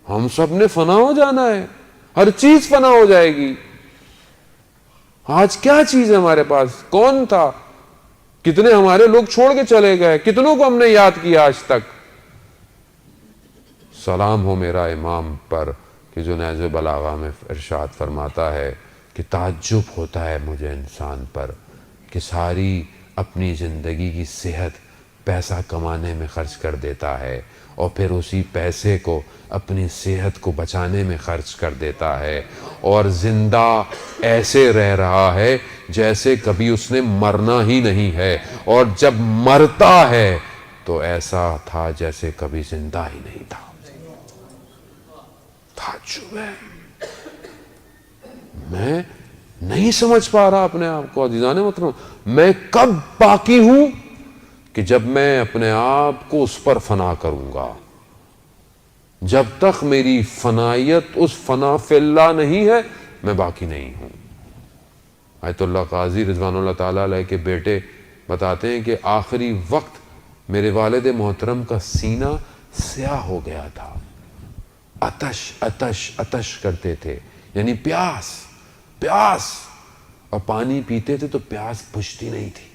ہم سب نے فنا ہو جانا ہے، ہر چیز فنا ہو جائے گی۔ آج کیا چیز ہے ہمارے پاس؟ کون تھا؟ کتنے ہمارے لوگ چھوڑ کے چلے گئے، کتنوں کو ہم نے یاد کیا آج تک؟ سلام ہو میرا امام پر کہ جو نہج بلاغہ میں ارشاد فرماتا ہے کہ تعجب ہوتا ہے مجھے انسان پر کہ ساری اپنی زندگی کی صحت پیسہ کمانے میں خرچ کر دیتا ہے، اور پھر اسی پیسے کو اپنی صحت کو بچانے میں خرچ کر دیتا ہے، اور زندہ ایسے رہ رہا ہے جیسے کبھی اس نے مرنا ہی نہیں ہے، اور جب مرتا ہے تو ایسا تھا جیسے کبھی زندہ ہی نہیں تھا۔ تعجب ہے، میں نہیں سمجھ پا رہا اپنے آپ کو عزیزان محترم، میں کب باقی ہوں کہ جب میں اپنے آپ کو اس پر فنا کروں گا۔ جب تک میری فنائیت اس فنا فی اللہ نہیں ہے میں باقی نہیں ہوں۔ آیت اللہ قاضی رضوان اللہ تعالیٰ علیہ کے بیٹے بتاتے ہیں کہ آخری وقت میرے والد محترم کا سینہ سیاہ ہو گیا تھا، عطش عطش عطش کرتے تھے، یعنی پیاس پیاس، اور پانی پیتے تھے تو پیاس بجھتی نہیں تھی۔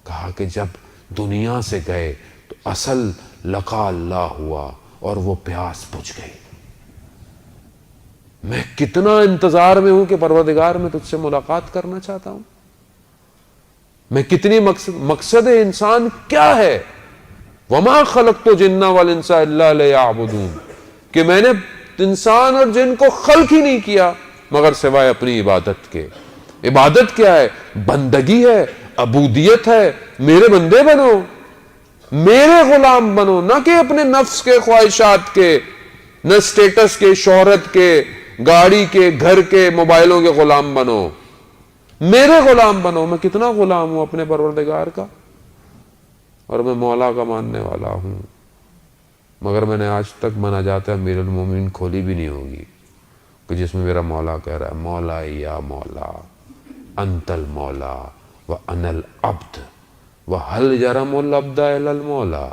کہا کہ جب دنیا سے گئے تو اصل لقاء اللہ ہوا اور وہ پیاس بجھ گئی۔ میں کتنا انتظار میں ہوں کہ پروردگار میں تجھ سے ملاقات کرنا چاہتا ہوں۔ میں کتنی مقصد انسان کیا ہے؟ وما خلقت الجن والانس الا لیعبدون، کہ میں نے انسان اور جن کو خلق ہی نہیں کیا مگر سوائے اپنی عبادت کے۔ عبادت کیا ہے؟ بندگی ہے، عبودیت ہے، میرے بندے بنو، میرے غلام بنو، نہ کہ اپنے نفس کے خواہشات کے، نہ سٹیٹس کے، شہرت کے، گاڑی کے، گھر کے، موبائلوں کے غلام بنو، میرے غلام بنو۔ میں کتنا غلام ہوں اپنے پروردگار کا، اور میں مولا کا ماننے والا ہوں، مگر میں نے آج تک مناجات امیر المومنین کھولی بھی نہیں ہوگی کہ جس میں میرا مولا کہہ رہا ہے مولا یا مولا انت المولا وانا العبد وهل يرم العبد الا المولا۔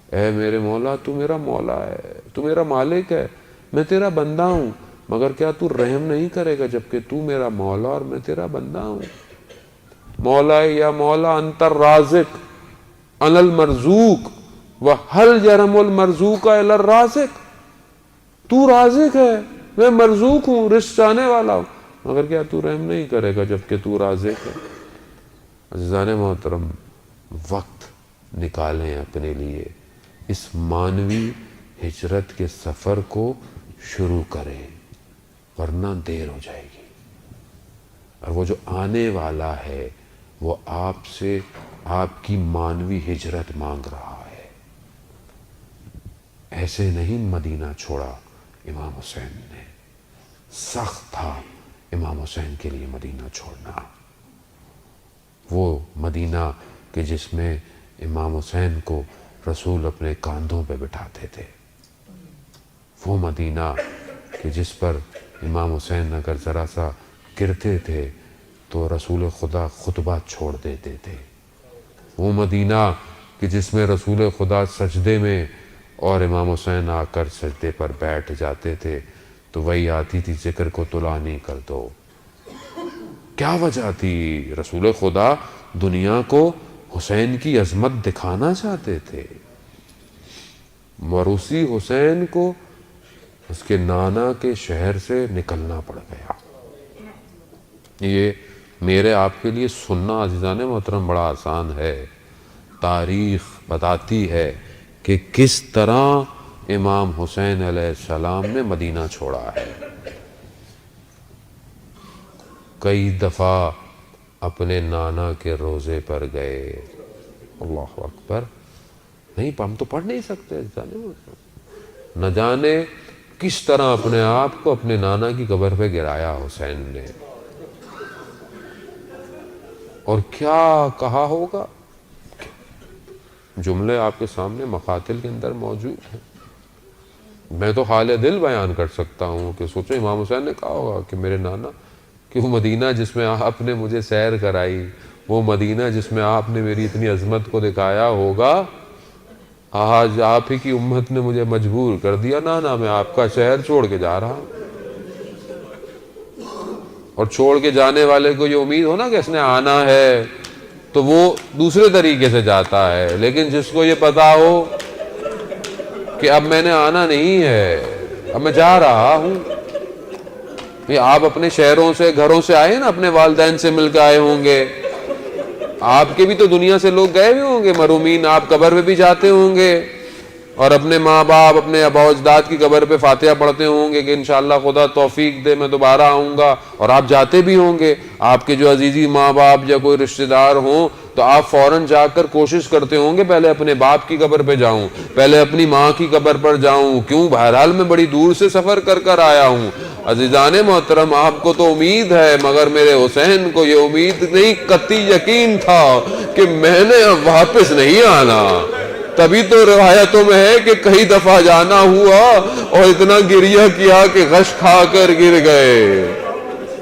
اے میرے مولا تو میرا مولا ہے، تو میرا مالک ہے، میں تیرا بندہ ہوں، مگر کیا تو رحم نہیں کرے گا جبکہ تو میرا مولا اور میں تیرا بندہ ہوں۔ مولا یا مولا انت الرازق انا المرزوق وهل يرم المرزوق الا الرازق۔ تو رازق ہے، میں مرزوق ہوں، رزق چاہنے والا ہوں، مگر کیا تو رحم نہیں کرے گا جبکہ تو رازق ہے۔ عزیزان محترم، وقت نکالیں اپنے لیے، اس مانوی ہجرت کے سفر کو شروع کریں، ورنہ دیر ہو جائے گی۔ اور وہ جو آنے والا ہے وہ آپ سے آپ کی مانوی ہجرت مانگ رہا ہے۔ ایسے نہیں مدینہ چھوڑا امام حسین نے، سخت تھا امام حسین کے لیے مدینہ چھوڑنا۔ وہ مدینہ کہ جس میں امام حسین کو رسول اپنے کاندھوں پہ بٹھاتے تھے، وہ مدینہ کہ جس پر امام حسین اگر ذرا سا گرتے تھے تو رسول خدا خطبہ چھوڑ دیتے تھے، وہ مدینہ کہ جس میں رسول خدا سجدے میں اور امام حسین آ کر سجدے پر بیٹھ جاتے تھے تو وہی آتی تھی ذکر کو طلانی کر دو۔ کیا وجہ تھی؟ رسول خدا دنیا کو حسین کی عظمت دکھانا چاہتے تھے۔ موروثی حسین کو اس کے نانا کے شہر سے نکلنا پڑ گیا۔ یہ میرے آپ کے لیے سننا عزیزان محترم بڑا آسان ہے۔ تاریخ بتاتی ہے کہ کس طرح امام حسین علیہ السلام نے مدینہ چھوڑا ہے۔ کئی دفعہ اپنے نانا کے روزے پر گئے، اللہ اکبر، نہیں ہم تو پڑھ نہیں سکتے، نہ جانے کس طرح اپنے آپ کو اپنے نانا کی قبر پہ گرایا حسین نے، اور کیا کہا ہوگا، جملے آپ کے سامنے مقاتل کے اندر موجود ہیں۔ میں تو حال دل بیان کر سکتا ہوں کہ سوچو امام حسین نے کہا ہوگا کہ میرے نانا، کہ وہ مدینہ جس میں آپ نے مجھے سیر کرائی، وہ مدینہ جس میں آپ نے میری اتنی عظمت کو دکھایا ہوگا، آج آپ ہی کی امت نے مجھے مجبور کر دیا، نانا میں آپ کا شہر چھوڑ کے جا رہا ہوں۔ اور چھوڑ کے جانے والے کو یہ امید ہو نا کہ اس نے آنا ہے تو وہ دوسرے طریقے سے جاتا ہے، لیکن جس کو یہ پتا ہو کہ اب میں نے آنا نہیں ہے، اب میں جا رہا ہوں۔ یہ آپ اپنے شہروں سے گھروں سے آئے نا، اپنے والدین سے مل کے آئے ہوں گے، آپ کے بھی تو دنیا سے لوگ گئے بھی ہوں گے مرحومین، آپ قبر پہ بھی جاتے ہوں گے اور اپنے ماں باپ اپنے آبا و اجداد کی قبر پہ فاتحہ پڑھتے ہوں گے کہ انشاءاللہ خدا توفیق دے میں دوبارہ آؤں گا، اور آپ جاتے بھی ہوں گے۔ آپ کے جو عزیزی ماں باپ یا کوئی رشتہ دار ہوں تو آپ فوراً جا کر کوشش کرتے ہوں گے پہلے اپنے باپ کی قبر پہ جاؤں، پہلے اپنی ماں کی قبر پر جاؤں، کیوں؟ بہرحال میں بڑی دور سے سفر کر آیا ہوں۔ عزیزان محترم، آپ کو تو امید ہے، مگر میرے حسین کو یہ امید نہیں، قطعی یقین تھا کہ میں نے اب واپس نہیں آنا۔ تبھی تو روایتوں میں ہے کہ کئی دفعہ جانا ہوا اور اتنا گریہ کیا کہ غش کھا کر گر گئے۔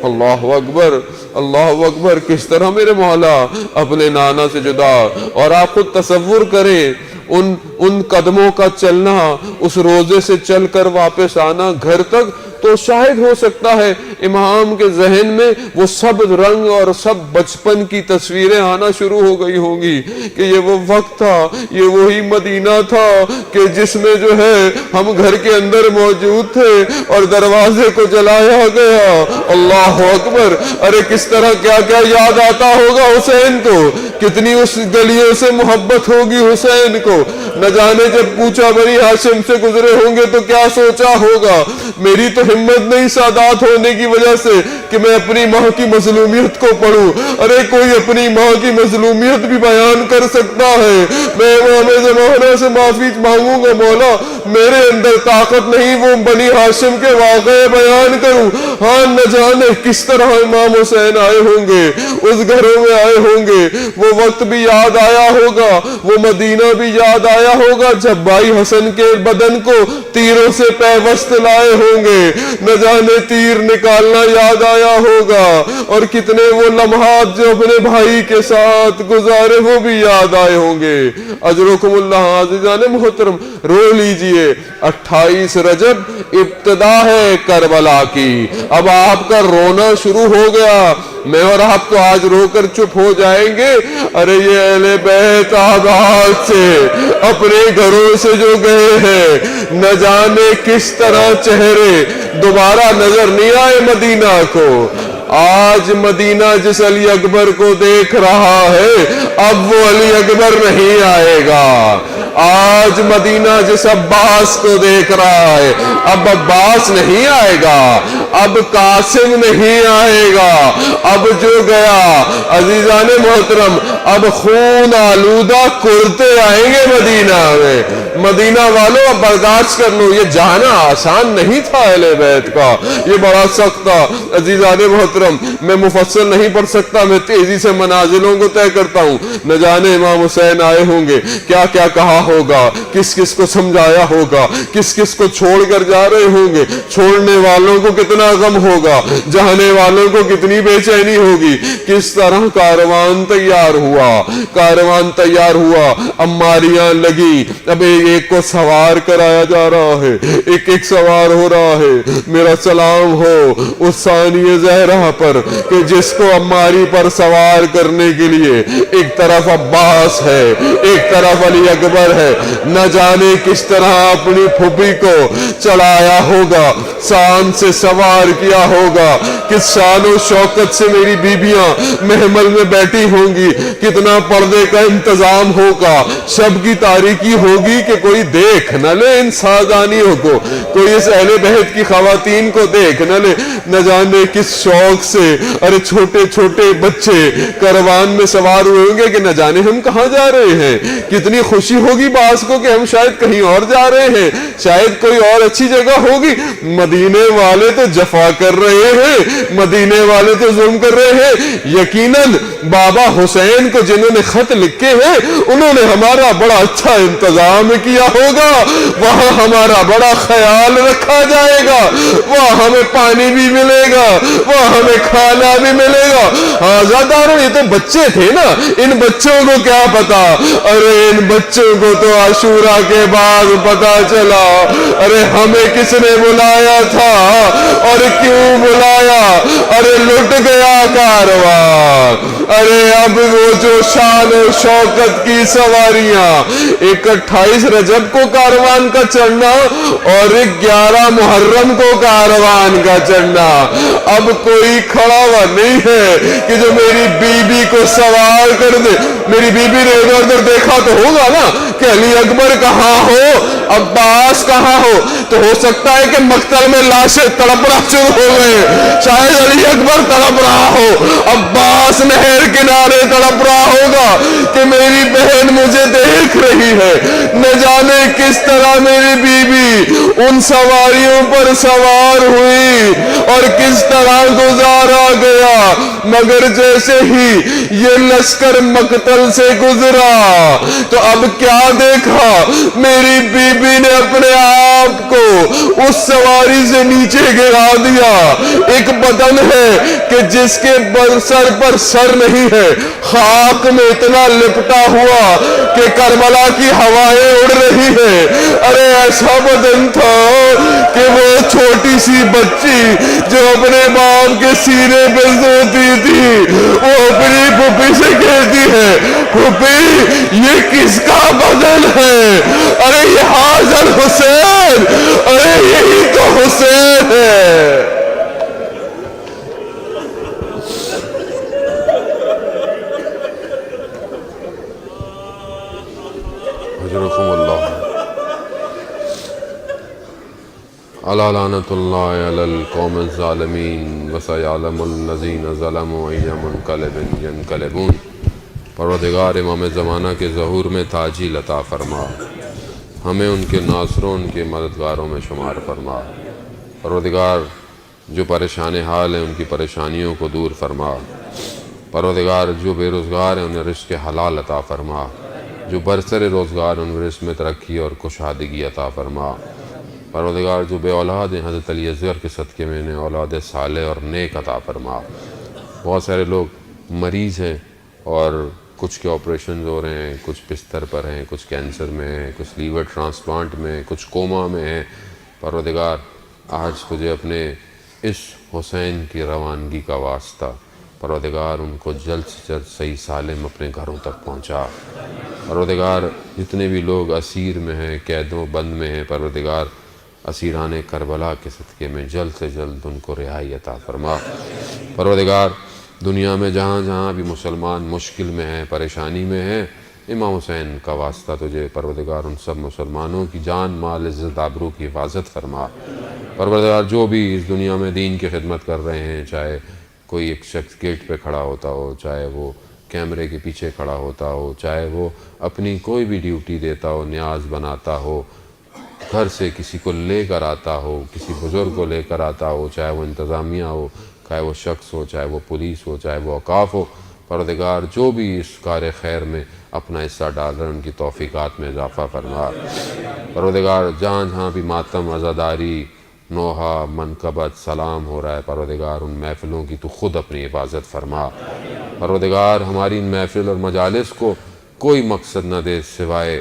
اللہ اکبر، اللہ اکبر، کس طرح میرے مولا اپنے نانا سے جدا۔ اور آپ خود تصور کریں ان قدموں کا چلنا، اس روزے سے چل کر واپس آنا گھر تک، تو شاید ہو سکتا ہے امام کے ذہن میں وہ سب رنگ اور سب بچپن کی تصویریں آنا شروع ہو گئی ہوں گی کہ یہ وہ وقت تھا، یہ وہی مدینہ تھا کہ جس میں جو ہے ہم گھر کے اندر موجود تھے اور دروازے کو جلایا گیا۔ اللہ اکبر، ارے کس طرح کیا کیا یاد آتا ہوگا حسین کو، کتنی اس گلیوں سے محبت ہوگی حسین کو۔ نہ جانے جب کوچہ بنی ہاشم سے گزرے ہوں گے تو کیا سوچا ہوگا۔ میری تو ہمت نہیں سادات ہونے کی وجہ سے کہ میں اپنی ماں کی مظلومیت کو پڑھوں۔ ارے کوئی اپنی ماں کی مظلومیت بھی بیان کر سکتا ہے۔ میں امام زمانہ سے معافی مانگوں گا، مولا میرے اندر طاقت نہیں وہ بنی ہاشم کے واقعے بیان کروں۔ ہاں نہ جانے کس طرح امام حسین آئے ہوں گے، اس گھروں میں آئے ہوں گے، وہ وقت بھی یاد آیا ہوگا، وہ مدینہ بھی یاد آیا ہوگا جب بھائی حسن کے بدن کو تیروں سے پیوست لائے ہوں گے، نہ جانے تیر نکالنا یاد آیا ہوگا، اور کتنے وہ لمحات جو اپنے بھائی کے ساتھ گزارے وہ بھی یاد آئے ہوں گے۔ اجرکم اللہ عزیزان محترم، رو لیجئے، 28 رجب ابتدا ہے کربلا کی، اب آپ کا رونا شروع ہو گیا۔ میں اور آپ تو آج رو کر چپ ہو جائیں گے، ارے یہ اہل بیت آباد سے اپنے گھروں سے جو گئے ہیں، نہ جانے کس طرح چہرے دوبارہ نظر نہیں آئے مدینہ کو۔ آج مدینہ جس علی اکبر کو دیکھ رہا ہے، اب وہ علی اکبر نہیں آئے گا۔ آج مدینہ جس عباس کو دیکھ رہا ہے، اب عباس نہیں آئے گا۔ اب قاسم نہیں آئے گا، اب جو گیا عزیزان محترم اب خون آلودہ کرتے آئیں گے مدینہ میں۔ مدینہ والوں اب برداشت کر لو، یہ جانا آسان نہیں تھا اہل بیت کا، یہ بڑا سخت تھا۔ عزیزان محترم میں مفصل نہیں پڑھ سکتا، میں تیزی سے منازلوں کو طے کرتا ہوں۔ نہ جانے امام حسین آئے ہوں گے کیا کیا کہا ہوگا، کس کس کو سمجھایا ہوگا، کس کس کو چھوڑ کر جا رہے ہوں گے، چھوڑنے والوں کو کتنا غم ہوگا، جانے والوں کو کتنی بے چینی ہوگی۔ کس طرح کاروان تیار ہوا، کاروان تیار ہوا، عماریاں لگی، اب ایک کو سوار کرایا جا رہا ہے، ایک ایک سوار ہو رہا ہے۔ میرا سلام ہو اس ثانی زہرا پر کہ جس کو عماری پر سوار کرنے کے لیے ایک طرف عباس ہے، ایک طرف علی اکبر ہے۔ نہ جانے کس طرح اپنی پھوپھی کو چڑھایا ہوگا، شان سے سوار کیا ہوگا، کس شان و شوکت سے میری بیبیاں محمل میں بیٹھی ہوں گی، کتنا پردے کا انتظام ہوگا، شب کی تاریکی ہوگی کہ کوئی دیکھ نہ لے ان سازانیوں کو، کوئی اس اہل بیت کی خواتین کو دیکھ نہ لے۔ نہ جانے کس شوق سے ارے چھوٹے چھوٹے بچے کاروان میں سوار ہوئے ہوں گے کہ نہ جانے ہم کہاں جا رہے ہیں۔ کتنی خوشی ہوگی بعض کو کہ ہم شاید کہیں اور جا رہے ہیں، شاید کوئی اور اچھی جگہ ہوگی۔ مدینے والے تو جفا کر رہے ہیں، مدینے والے تو ظلم کر رہے ہیں۔ یقیناً بابا حسین کو جنہوں نے خط لکھے ہیں انہوں نے ہمارا بڑا اچھا انتظام کیا ہوگا، وہاں ہمارا بڑا خیال رکھا جائے گا، وہاں ہمیں پانی بھی ملے گا، وہاں ہمیں کھانا بھی ملے گا۔ آزاداروں یہ تو بچے تھے نا، ان بچوں کو کیا پتا، ارے ان بچوں کو تو عاشورہ کے بعد پتا چلا، ارے ہمیں کس نے بلایا تھا اور کیوں بلایا، ارے لٹ گیا کاروان۔ ارے اب وہ جو شان و شوکت کی سواریاں، ایک 28 رجب کو کاروان کا چڑھنا اور 11 محرم کو کاروان کا چڑھنا، اب کوئی کھڑا ہوا نہیں ہے کہ جو میری بیوی کو سوار کر دے۔ میری بیوی نے ادھر ادھر دیکھا تو ہوگا نا کہ علی اکبر کہاں ہو، عباس کہاں ہو، تو ہو سکتا ہے کہ مقتل میں لاشیں تڑپنا شروع ہو گئے، شاید علی اکبر تڑپ رہا ہو، عباس نہر کنارے تڑپ رہا ہوگا کہ میری بہن مجھے دیکھ رہی ہے۔ نہ جانے کس طرح میری بیوی ان سواریوں پر سوار ہوئی اور کس طرح گزارا گیا، مگر جیسے ہی یہ لشکر مقتل سے گزرا تو اب کیا دیکھا، میری بیوی نے اپنے آپ کو اس سواری سے نیچے گرا دیا۔ ایک بدن ہے کہ جس کے سر پر سر نہیں ہے، خاک میں اتنا لپٹا ہوا کہ کربلا کی ہوائیں اڑ رہی ہے۔ ارے ایسا بدن تھا کہ وہ چھوٹی سی بچی جو اپنے باپ کے سینے پہ سوتی تھی، وہ اپنی پھوپھی سے کہتی ہے، پھوپھی یہ کس کا بدن ہے؟ ارے یہ حاضر حسین، ارے یہی تو حسین ہے۔ حضرکم اللہ۔ الا لعنۃ اللہ علی القوم الظالمین وسیعلم الذین ظلموا ای منقلب ینقلبون۔ پروردگار امام زمانہ کے ظہور میں تعجیل عطا فرما، ہمیں ان کے ناصروں ان کے مددگاروں میں شمار فرما۔ پروردگار جو پریشان حال ہیں ان کی پریشانیوں کو دور فرما۔ پروردگار جو بے روزگار ہیں انہیں رزق حلال عطا فرما، جو برسر روزگار ان رزق میں ترقی اور کشادگی عطا فرما۔ پروردگار جو بے اولاد ہیں حضرت علی اصغر کے صدقے میں انہیں اولاد صالح اور نیک عطا فرما۔ بہت سارے لوگ مریض ہیں اور کچھ کے آپریشنز ہو رہے ہیں، کچھ بستر پر ہیں، کچھ کینسر میں ہیں، کچھ لیور ٹرانسپلانٹ میں ہیں، کچھ کوما میں ہیں۔ پروردگار آج تجھے اپنے اس حسین کی روانگی کا واسطہ، پروردگار ان کو جلد سے جلد صحیح سالم اپنے گھروں تک پہنچا۔ پروردگار جتنے بھی لوگ اسیر میں ہیں، قیدوں بند میں ہیں، پروردگار اسیران کربلا کے صدقے میں جلد سے جلد ان کو رہائی عطا فرما۔ پروردگار دنیا میں جہاں جہاں بھی مسلمان مشکل میں ہیں، پریشانی میں ہیں، امام حسین کا واسطہ تجھے پروردگار ان سب مسلمانوں کی جان مال عزت آبرو کی حفاظت فرما۔ پروردگار جو بھی اس دنیا میں دین کی خدمت کر رہے ہیں، چاہے کوئی ایک شخص گیٹ پہ کھڑا ہوتا ہو، چاہے وہ کیمرے کے پیچھے کھڑا ہوتا ہو، چاہے وہ اپنی کوئی بھی ڈیوٹی دیتا ہو، نیاز بناتا ہو، گھر سے کسی کو لے کر آتا ہو، کسی بزرگ کو لے کر آتا ہو، چاہے وہ انتظامیہ ہو، چاہے وہ شخص ہو، چاہے وہ پولیس ہو، چاہے وہ اوقاف ہو، پروردگار جو بھی اس کار خیر میں اپنا حصہ ڈال رہے ہیں ان کی توفیقات میں اضافہ فرما۔ پروردگار جہاں جہاں بھی ماتم، عزاداری، نوحہ، منقبت، سلام ہو رہا ہے، پروردگار ان محفلوں کی تو خود اپنی حفاظت فرما۔ پروردگار ہماری ان محفل اور مجالس کو کوئی مقصد نہ دے سوائے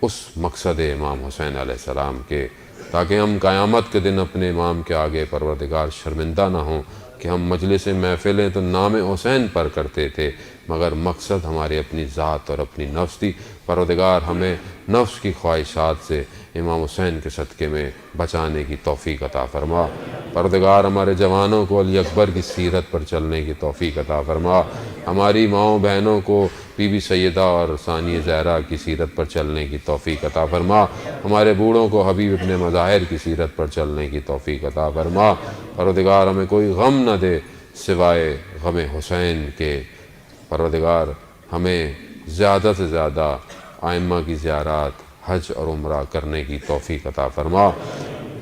اس مقصد امام حسین علیہ السلام کے، تاکہ ہم قیامت کے دن اپنے امام کے آگے پروردگار شرمندہ نہ ہوں کہ ہم مجلس محفلیں تو نام حسین پر کرتے تھے مگر مقصد ہماری اپنی ذات اور اپنی نفس تھی۔ پروردگار ہمیں نفس کی خواہشات سے امام حسین کے صدقے میں بچانے کی توفیق عطا فرما۔ پروردگار ہمارے جوانوں کو علی اکبر کی سیرت پر چلنے کی توفیق عطا فرما۔ ہماری ماؤں بہنوں کو بی بی سیدہ اور ثانیہ زہرا کی سیرت پر چلنے کی توفیق عطا فرما۔ ہمارے بوڑھوں کو حبیب ابن مظاہر کی سیرت پر چلنے کی توفیق عطا فرما۔ پروردگار ہمیں کوئی غم نہ دے سوائے غم حسین کے۔ پروردگار ہمیں زیادہ سے زیادہ ائمہ کی زیارات، حج اور عمرہ کرنے کی توفیق عطا فرما۔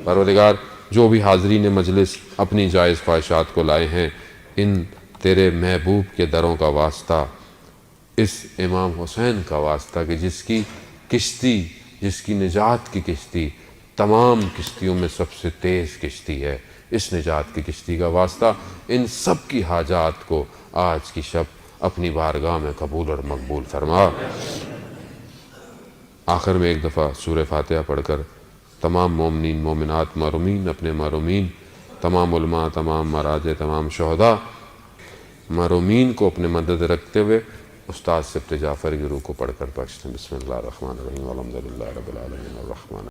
پروردگار جو بھی حاضرین مجلس اپنی جائز خواہشات کو لائے ہیں، ان تیرے محبوب کے دروں کا واسطہ، اس امام حسین کا واسطہ کہ جس کی کشتی، جس کی نجات کی کشتی تمام کشتیوں میں سب سے تیز کشتی ہے، اس نجات کی کشتی کا واسطہ ان سب کی حاجات کو آج کی شب اپنی بارگاہ میں قبول اور مقبول فرما۔ آخر میں ایک دفعہ سورہ فاتحہ پڑھ کر تمام مومنین، مومنات، معرومین، اپنے معرومین، تمام علماء، تمام مراجع، تمام شہداء، معرومین کو اپنے مدد رکھتے ہوئے استاد سبت جعفر کی روح کو پڑھ کر بخش دیں۔ بسم اللہ الرحمن الرحیم، الحمدللہ رب العالمین الرحمن